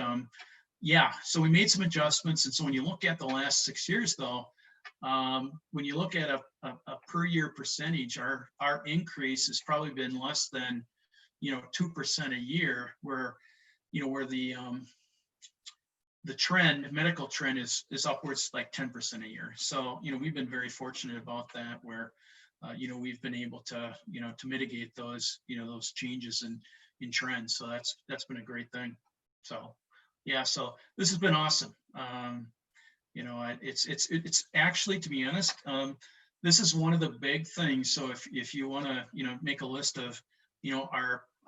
yeah, so we made some adjustments. And so when you look at the last 6 years though, when you look at a per year percentage, our increase has probably been less than 2% a year, where the trend, medical trend is upwards like 10% a year. So we've been very fortunate about that, where we've been able to to mitigate those those changes in trends. So that's been a great thing. So yeah, so this has been awesome. It's actually, to be honest, this is one of the big things. So if you want to make a list of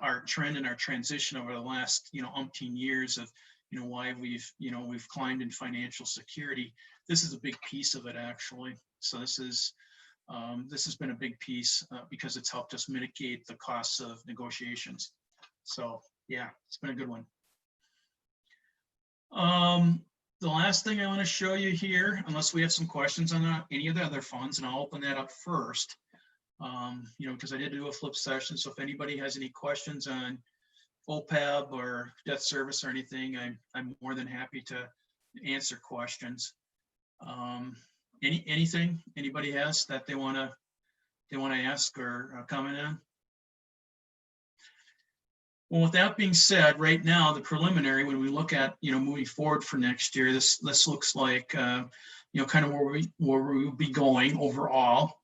our trend and our transition over the last umpteen years of why we've climbed in financial security, this is a big piece of it actually. So this has been a big piece because it's helped us mitigate the costs of negotiations. So yeah, it's been a good one. The last thing I want to show you here, unless we have some questions on any of the other funds, and I'll open that up first, because I did do a flip session. So if anybody has any questions on OPEB or debt service or anything, I'm more than happy to answer questions. Anything anybody has that they want to ask or comment on? Well, with that being said, right now, the preliminary, when we look at, moving forward for next year, this looks like, kind of where we'll be going overall.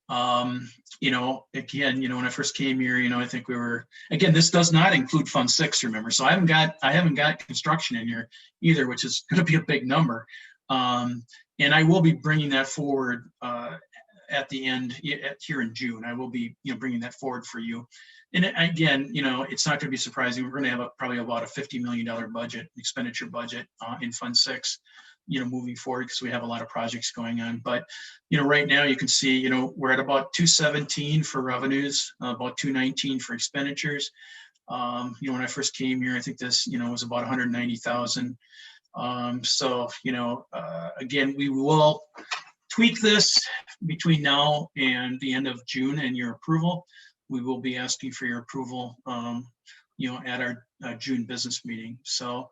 Again, when I first came here, I think we were, again, this does not include Fund 6, remember. So I haven't got construction in here either, which is going to be a big number. And I will be bringing that forward at the end here in June. I will be, bringing that forward for you. And again, it's not going to be surprising. We're going to have probably about a $50 million expenditure budget in Fund 6, moving forward, because we have a lot of projects going on. But, right now you can see, we're at about 217 for revenues, about 219 for expenditures. When I first came here, I think this, was about 190,000. So, again, we will tweak this between now and the end of June and your approval. We will be asking for your approval, at our June business meeting. So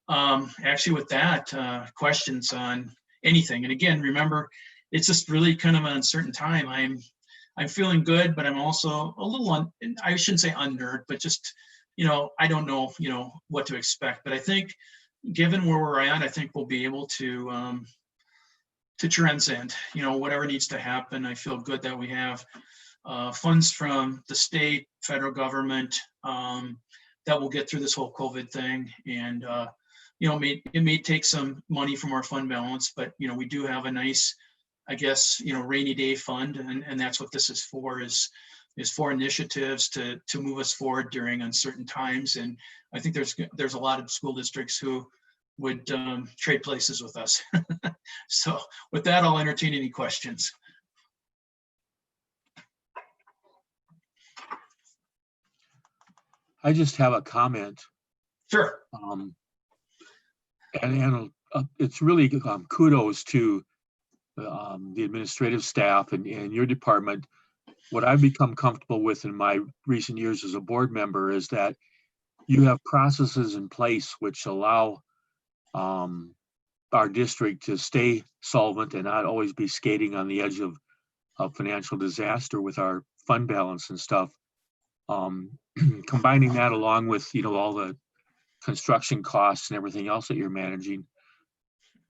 actually with that, questions on anything. And again, remember, it's just really kind of an uncertain time. I'm feeling good, but I'm also a little, I shouldn't say unnerved, but just, I don't know, what to expect. But I think given where we're at, I think we'll be able to transcend, whatever needs to happen. I feel good that we have funds from the state, federal government, that will get through this whole COVID thing. And, it may take some money from our fund balance, but, we do have a nice, I guess, rainy day fund. And that's what this is for, is for initiatives to move us forward during uncertain times. And I think there's a lot of school districts who would trade places with us. So with that, I'll entertain any questions. I just have a comment. Sure. And it's really kudos to the administrative staff and your department. What I've become comfortable with in my recent years as a board member is that you have processes in place which allow our district to stay solvent and not always be skating on the edge of financial disaster with our fund balance and stuff. Combining that along with, all the construction costs and everything else that you're managing.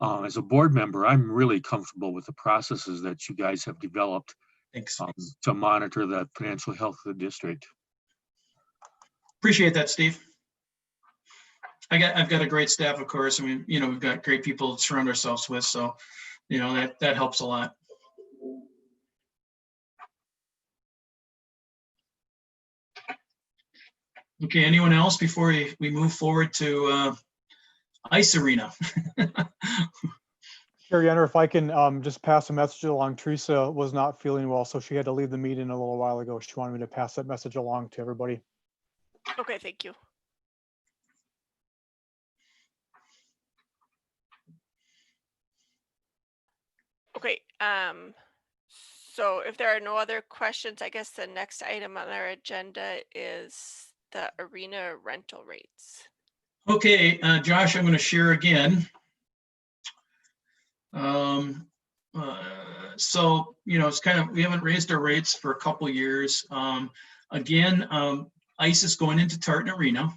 As a board member, I'm really comfortable with the processes that you guys have developed. Thanks. To monitor the financial health of the district. Appreciate that, Steve. I've got a great staff, of course. I mean, we've got great people to surround ourselves with. So, that helps a lot. Okay, anyone else before we move forward to ice arena? Sure, Yenner, if I can just pass a message along. Teresa was not feeling well, so she had to leave the meeting a little while ago. She wanted me to pass that message along to everybody. Okay, thank you. Okay, so if there are no other questions, I guess the next item on our agenda is the arena rental rates. Okay, Josh, I'm going to share again. So, it's kind of, we haven't raised our rates for a couple of years. Again, ice is going into Tartan Arena.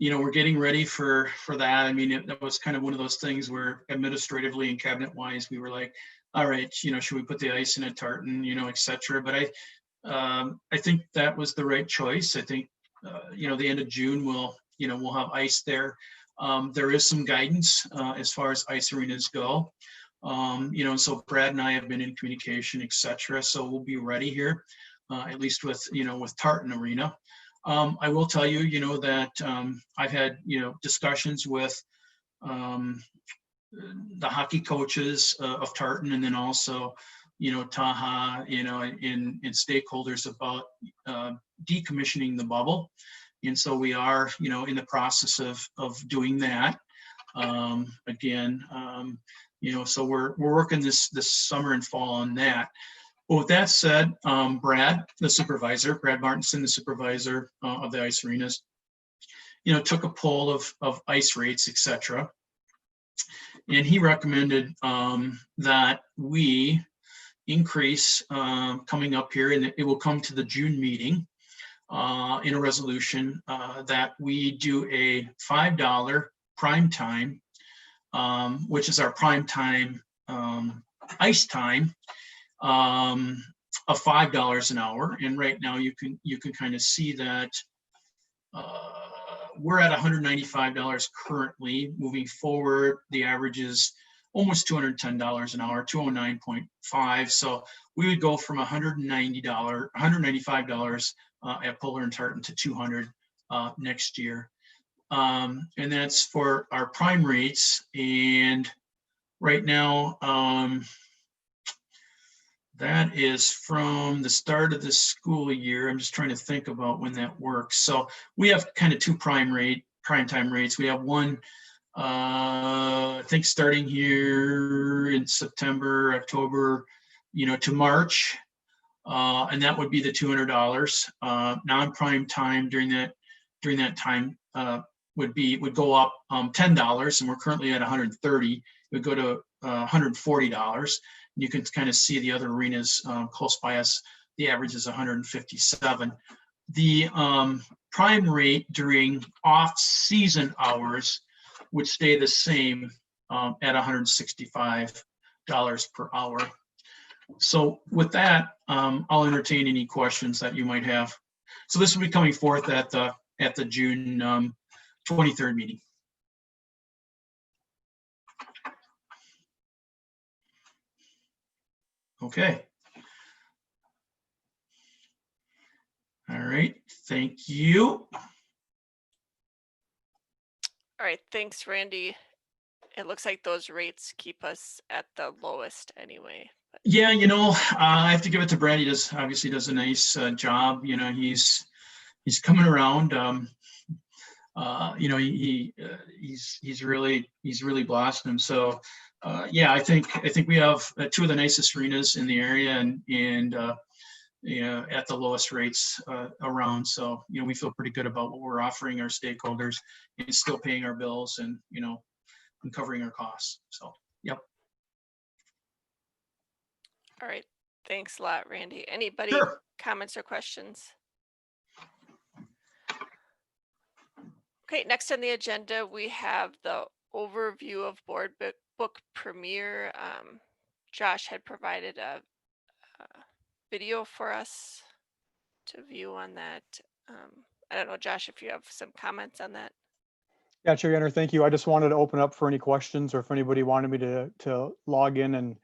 We're getting ready for that. I mean, that was kind of one of those things where administratively and cabinet wise, we were like, all right, should we put the ice in at Tartan, et cetera. But I think that was the right choice. I think, the end of June, we'll have ice there. There is some guidance as far as ice arenas go. So Brad and I have been in communication, et cetera. So we'll be ready here, at least with Tartan Arena. I will tell you, that I've had, discussions with the hockey coaches of Tartan, and then also, Taha, and stakeholders about decommissioning the bubble. And so we are, in the process of doing that. Again, so we're working this summer and fall on that. Well, with that said, Brad Martinson, the supervisor of the ice arenas, took a poll of ice rates, et cetera. And he recommended that we increase coming up here, and it will come to the June meeting in a resolution that we do a $5 prime time, which is our prime time ice time, of $5 an hour. And right now you can kind of see that we're at $195 currently. Moving forward, the average is almost $210 an hour, 209.5. So we would go from $195 at Puller and Tartan to 200 next year. And that's for our prime rates. And right now, that is from the start of the school year. I'm just trying to think about when that works. So we have kind of two prime time rates. We have one, I think starting here in September, October, to March. And that would be the $200. Non-prime time during that time would go up $10, and we're currently at 130. It would go to $140. You can kind of see the other arenas close by us. The average is 157. The prime rate during off-season hours would stay the same at $165 per hour. So with that, I'll entertain any questions that you might have. So this will be coming forth at the June 23rd meeting. Okay. All right, thank you. All right, thanks, Randy. It looks like those rates keep us at the lowest anyway. Yeah, I have to give it to Brad. He obviously does a nice job. He's coming around. He's really blossomed. So yeah, I think we have two of the nicest arenas in the area, and at the lowest rates around. So we feel pretty good about what we're offering our stakeholders, and still paying our bills, and and covering our costs. So yep. All right, thanks a lot, Randy. Anybody Sure. comments or questions? Okay, next on the agenda, we have the overview of board book premiere. Josh had provided a video for us to view on that. I don't know, Josh, if you have some comments on that. Yeah, Chair Yanner, thank you. I just wanted to open up for any questions, or if anybody wanted me to log in and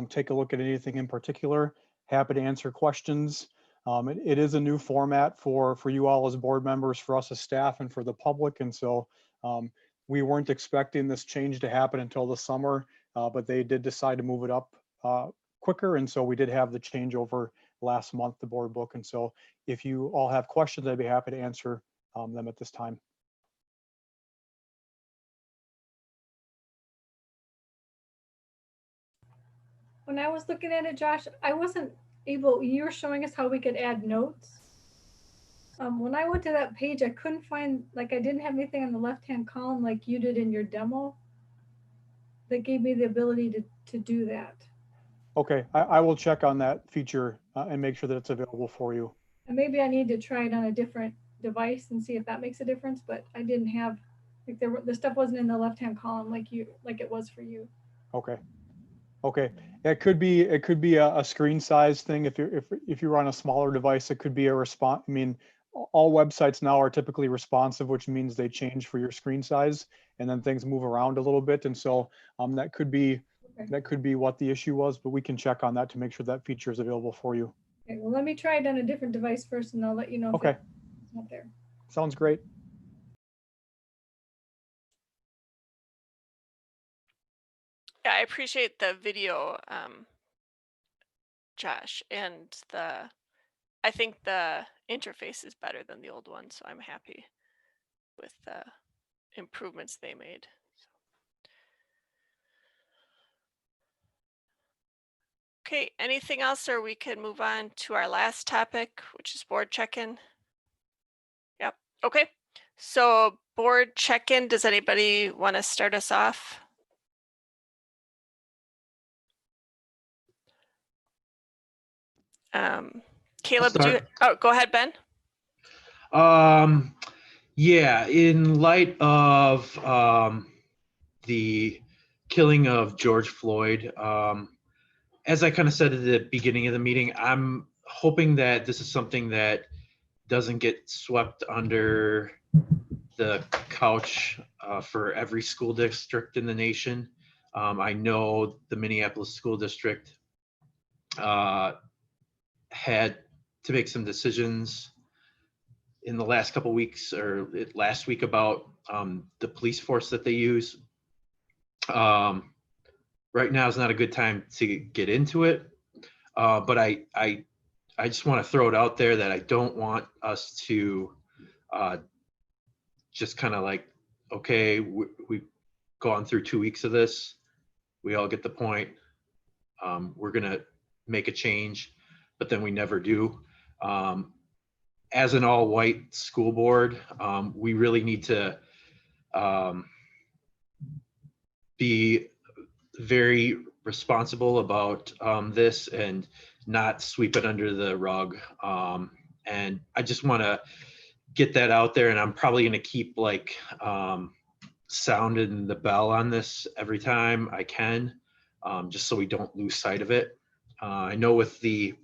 take a look at anything in particular. Happy to answer questions. It is a new format for you all as board members, for us as staff, and for the public. And so we weren't expecting this change to happen until the summer, but they did decide to move it up quicker. And so we did have the changeover last month, the board book. And so if you all have questions, I'd be happy to answer them at this time. When I was looking at it, Josh, I wasn't able, you were showing us how we could add notes. When I went to that page, I couldn't find, I didn't have anything on the left-hand column like you did in your demo that gave me the ability to do that. Okay, I will check on that feature and make sure that it's available for you. And maybe I need to try it on a different device and see if that makes a difference, but I didn't have, the stuff wasn't in the left-hand column like it was for you. Okay. Okay, it could be a screen size thing. If you're on a smaller device, it could be a response. I mean, all websites now are typically responsive, which means they change for your screen size, and then things move around a little bit. And so that could be what the issue was, but we can check on that to make sure that feature is available for you. Okay, well, let me try it on a different device first, and I'll let you know. Okay. If it's not there. Sounds great. Yeah, I appreciate the video, Josh, and I think the interface is better than the old one, so I'm happy with the improvements they made. Okay, anything else, or we can move on to our last topic, which is board check-in? Yep, okay. So board check-in, does anybody want to start us off? Caleb, go ahead, Ben. Yeah, in light of the killing of George Floyd, as I kind of said at the beginning of the meeting, I'm hoping that this is something that doesn't get swept under the couch for every school district in the nation. I know the Minneapolis School District had to make some decisions in the last couple weeks last week about the police force that they use. Right now is not a good time to get into it, but I just want to throw it out there that I don't want us to just kind of like, okay, we've gone through 2 weeks of this. We all get the point. We're going to make a change, but then we never do. As an all-white school board, we really need to be very responsible about this and not sweep it under the rug. And I just want to get that out there, and I'm probably going to keep like sounding the bell on this every time I can, just so we don't lose sight of it. I know with the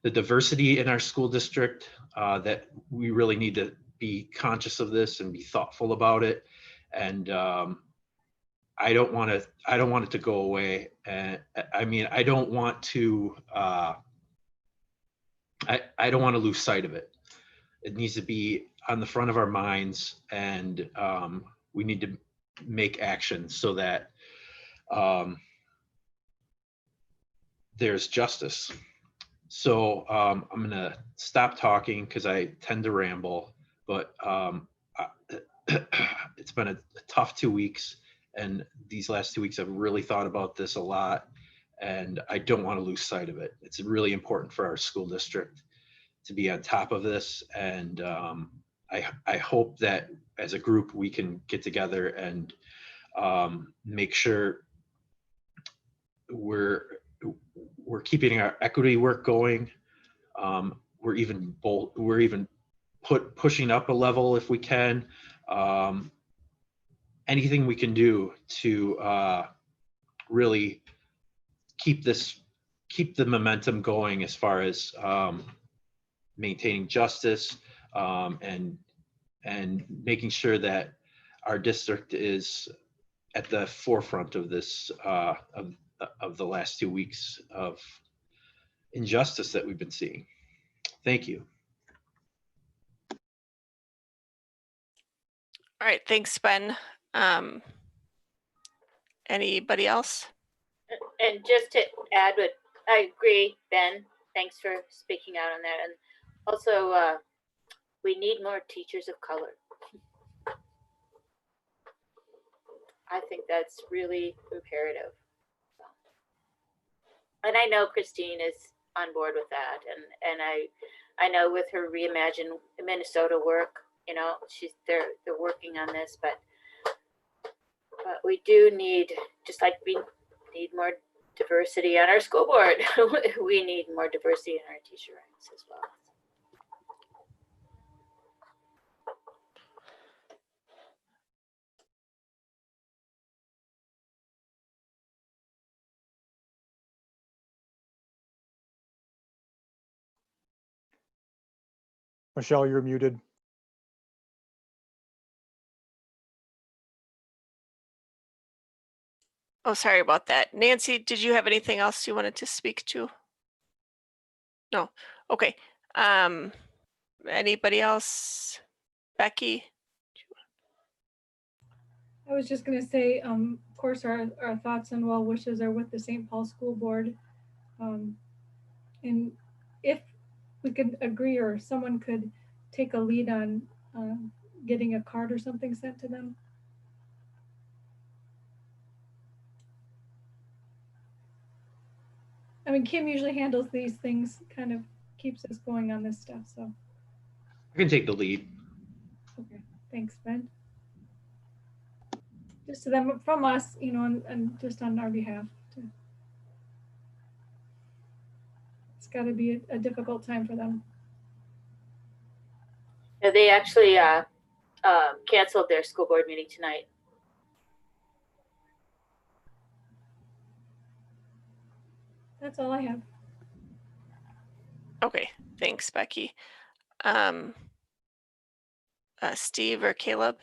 diversity in our school district, that we really need to be conscious of this and be thoughtful about it. And I don't want it to go away. And I mean, I don't want to lose sight of it. It needs to be on the front of our minds, and we need to make action so that there's justice. So I'm going to stop talking because I tend to ramble, but it's been a tough 2 weeks, and these last 2 weeks I've really thought about this a lot, and I don't want to lose sight of it. It's really important for our school district to be on top of this, and I hope that as a group we can get together and make sure we're keeping our equity work going. We're even pushing up a level if we can. Anything we can do to really keep the momentum going as far as maintaining justice, and making sure that our district is at the forefront of this of the last 2 weeks of injustice that we've been seeing. Thank you. All right, thanks, Ben. Anybody else? And just to add, what I agree, Ben, thanks for speaking out on that. And also, we need more teachers of color. I think that's really imperative. And I know Christine is on board with that. And I know with her Reimagine Minnesota work, you know, they're working on this, but we do need, just like we need more diversity on our school board, we need more diversity in our teacher ranks as well. Michelle, you're muted. Oh, sorry about that. Nancy, did you have anything else you wanted to speak to? No. Okay. Anybody else? Becky? I was just gonna say, of course, our thoughts and well wishes are with the St. Paul School Board. And if we could agree, or someone could take a lead on getting a card or something sent to them. I mean, Kim usually handles these things, kind of keeps us going on this stuff, so. I can take the lead. Okay, thanks, Ben. Just to them, from us, you know, and just on our behalf. It's got to be a difficult time for them. They actually canceled their school board meeting tonight. That's all I have. Okay, thanks, Becky. Steve or Caleb?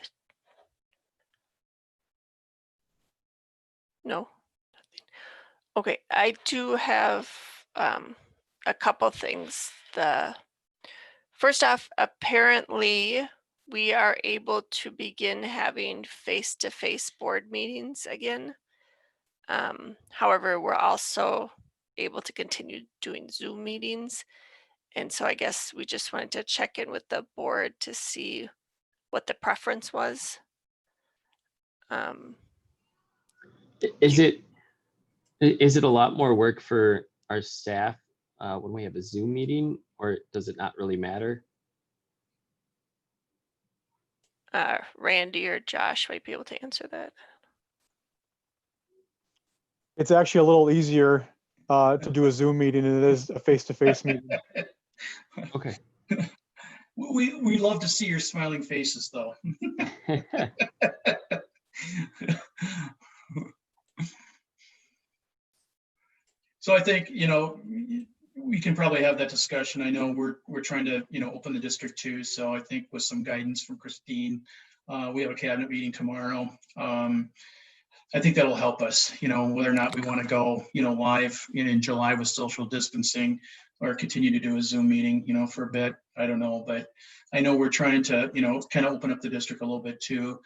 No. Okay, I do have a couple things. The First off, apparently we are able to begin having face-to-face board meetings again. However, we're also able to continue doing Zoom meetings. And so I guess we just wanted to check in with the board to see what the preference was. Is it a lot more work for our staff when we have a Zoom meeting, or does it not really matter? Randy or Josh might be able to answer that. It's actually a little easier to do a Zoom meeting than it is a face-to-face meeting. Okay. We love to see your smiling faces, though. So I think, we can probably have that discussion. I know we're trying to, open the district too. So I think with some guidance from Christine, we have a cabinet meeting tomorrow. I think that'll help us, whether or not we want to go, live in July with social distancing or continue to do a Zoom meeting, for a bit. I don't know, but I know we're trying to, kind of open up the district a little bit too,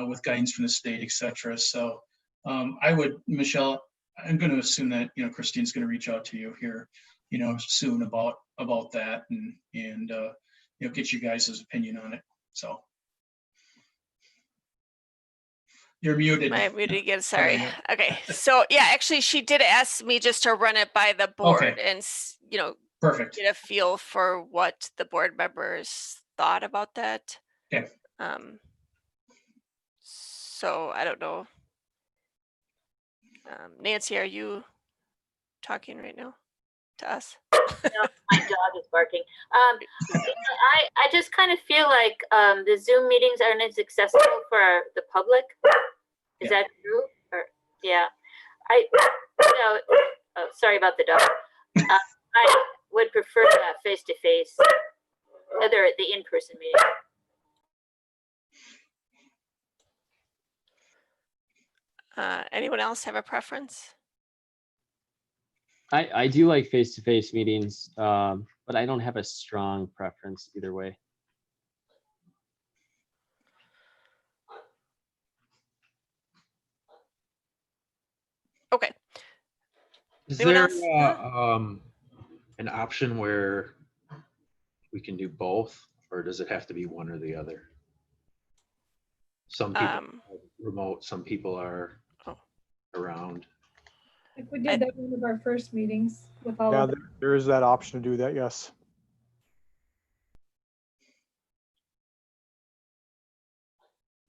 with guidance from the state, et cetera. So Michelle, I'm going to assume that, Christine's going to reach out to you here, soon about that and get you guys' opinion on it. So. You're muted. I'm muted again, sorry. Okay, so yeah, actually she did ask me just to run it by the board and, Perfect. get a feel for what the board members thought about that. Okay. So I don't know. Nancy, are you talking right now to us? No, my dog is barking. I just kind of feel like the Zoom meetings aren't as accessible for the public. Is that true? Or yeah, oh, sorry about the dog. I would prefer face to face, other the in-person meeting. Anyone else have a preference? I do like face-to-face meetings, but I don't have a strong preference either way. Okay. Is Anyone there else? an option where we can do both, or does it have to be one or the other? Some people are remote, some people are around. Like we did that one of our first meetings with all Yeah, of them. there is that option to do that, yes.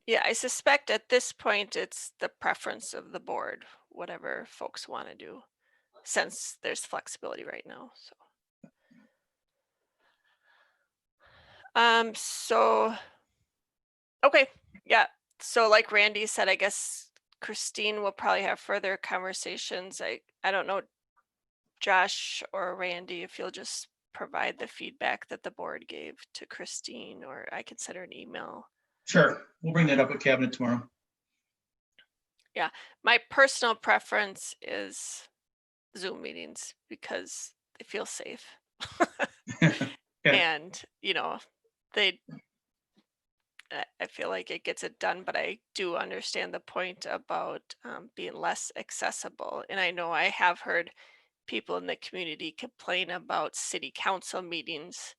Yeah, I suspect at this point it's the preference of the board, whatever folks want to do, since there's flexibility right now. So okay, yeah. So like Randy said, I guess Christine will probably have further conversations. I don't know, Josh or Randy, if you'll just provide the feedback that the board gave to Christine, or I can send her an email. Sure, we'll bring that up at cabinet tomorrow. Yeah, my personal preference is Zoom meetings because they feel safe. And, I feel like it gets it done, but I do understand the point about being less accessible. And I know I have heard people in the community complain about city council meetings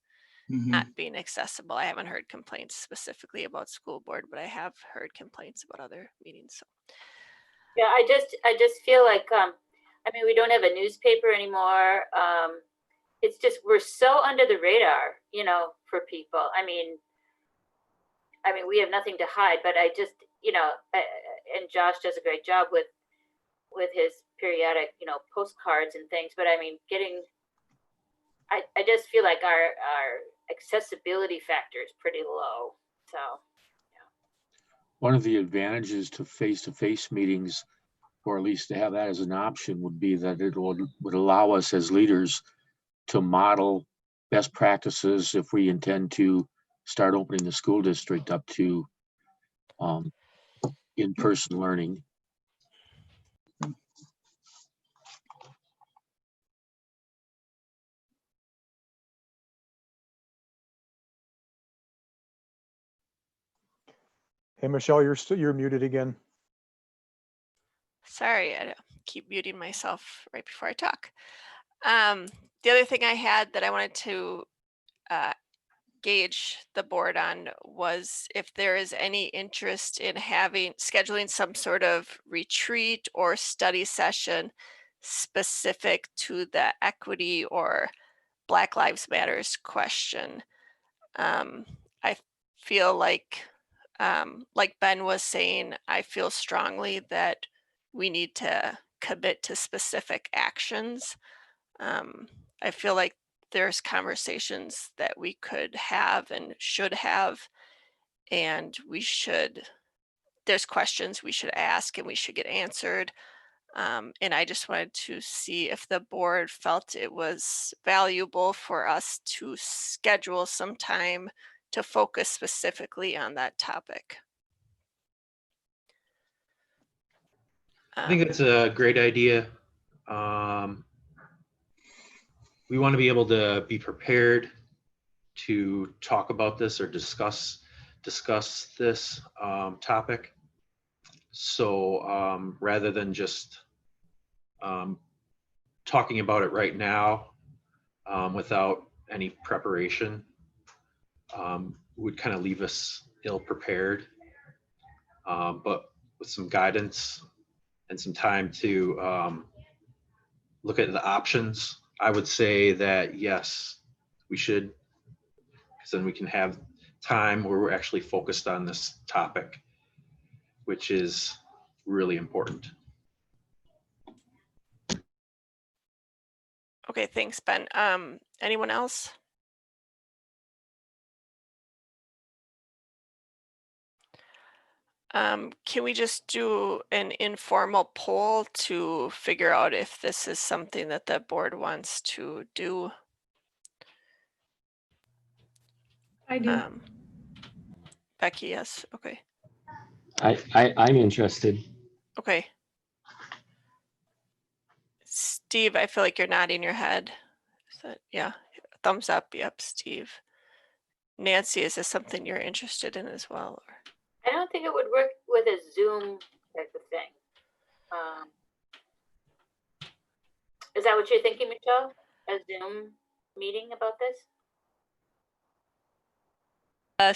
not being accessible. I haven't heard complaints specifically about school board, but I have heard complaints about other meetings. So. Yeah, I just feel like we don't have a newspaper anymore. It's just we're so under the radar, for people. I mean, we have nothing to hide, but I just, and Josh does a great job with his periodic, postcards and things. But I just feel like our accessibility factor is pretty low. So. One of the advantages to face-to-face meetings, or at least to have that as an option, would be that it would allow us as leaders to model best practices if we intend to start opening the school district up to in-person learning. Hey, Michelle, you're muted again. Sorry, I keep muting myself right before I talk. The other thing I had that I wanted to gauge the board on was if there is any interest in scheduling some sort of retreat or study session specific to the equity or Black Lives Matters question. I feel like Ben was saying, I feel strongly that we need to commit to specific actions. I feel like there's conversations that we could have and should have, and there's questions we should ask and we should get answered. And I just wanted to see if the board felt it was valuable for us to schedule some time to focus specifically on that topic. I think it's a great idea. We want to be able to be prepared to talk about this or discuss this topic. So rather than just talking about it right now without any preparation, would kind of leave us ill prepared. But with some guidance and some time to look at the options, I would say that yes, we should, because then we can have time where we're actually focused on this topic, which is really important. Okay, thanks, Ben. Anyone else? Can we just do an informal poll to figure out if this is something that the board wants to do? I do. Becky, yes. Okay. I'm interested. Okay. Steve, I feel like you're nodding your head. Is that, yeah, thumbs up. Yep, Steve. Nancy, is this something you're interested in as well? Or? I don't think it would work with a Zoom type of thing. Is that what you're thinking, Michelle? A Zoom meeting about this?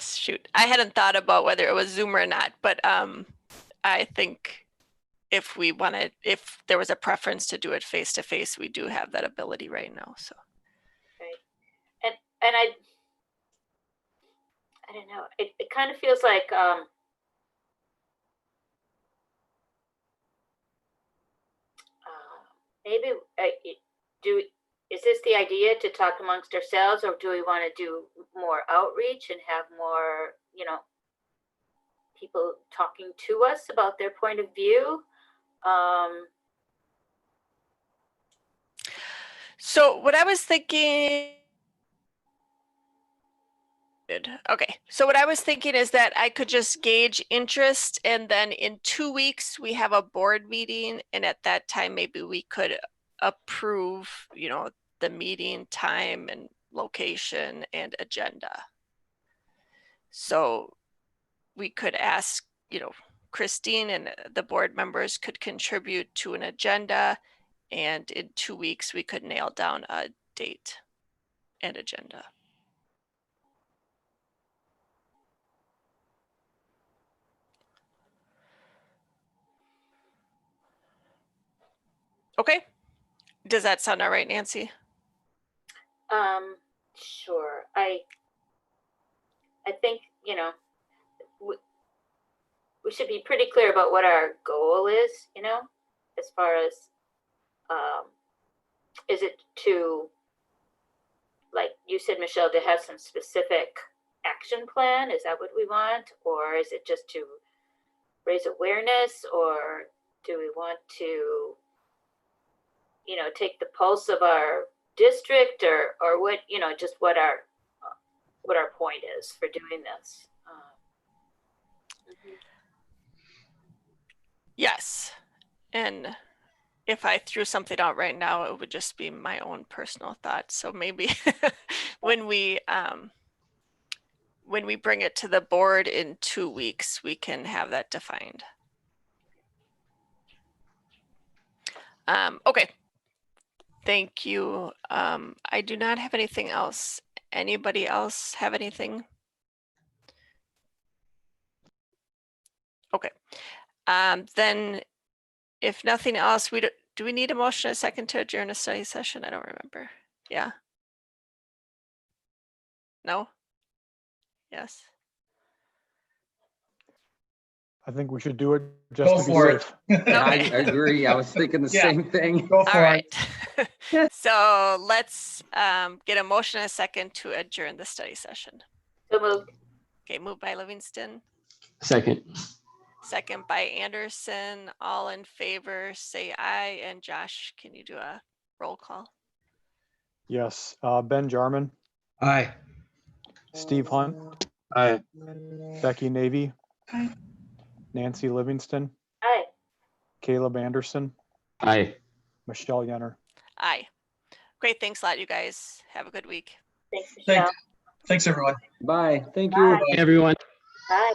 Shoot, I hadn't thought about whether it was Zoom or not, but I think if there was a preference to do it face to face, we do have that ability right now. So. Right. And I don't know. It kind of feels like maybe is this the idea to talk amongst ourselves, or do we want to do more outreach and have more, people talking to us about their point of view? So what I was thinking. Okay, so what I was thinking is that I could just gauge interest, and then in 2 weeks we have a board meeting, and at that time maybe we could approve, the meeting time and location and agenda. So we could ask, Christine and the board members could contribute to an agenda, and in 2 weeks we could nail down a date and agenda. Okay. Does that sound all right, Nancy? Sure. I think, we should be pretty clear about what our goal is, as far as, is it to, like you said, Michelle, to have some specific action plan? Is that what we want? Or is it just to raise awareness? Or do we want to, take the pulse of our district, or what, just what our point is for doing this? Yes. And if I threw something out right now, it would just be my own personal thoughts. So maybe when we when we bring it to the board in 2 weeks, we can have that defined. Okay. Thank you. I do not have anything else. Anybody else have anything? Okay. Then if nothing else, do we need a motion a second to adjourn a study session? I don't remember. Yeah. No? Yes. I think we should do it just Go to be for it. safe. I Okay. agree. I was thinking the Yeah. same thing. Go All for right. it. So let's get a motion and a second to adjourn the study session. So moved. Okay, moved by Livingston, Second. second by Anderson. All in favor, say aye. And Josh, can you do a roll call? Yes. Ben Jarman, Aye. Steve Hunt, Aye. Becky Navy, Aye. Nancy Livingston, Aye. Caleb Anderson, Aye. Michelle Yenner. Aye. Great, thanks a lot, you guys. Have a good week. Thanks, Michelle. Thanks, everyone. Bye. Thank you. Bye. Hey, everyone. Bye.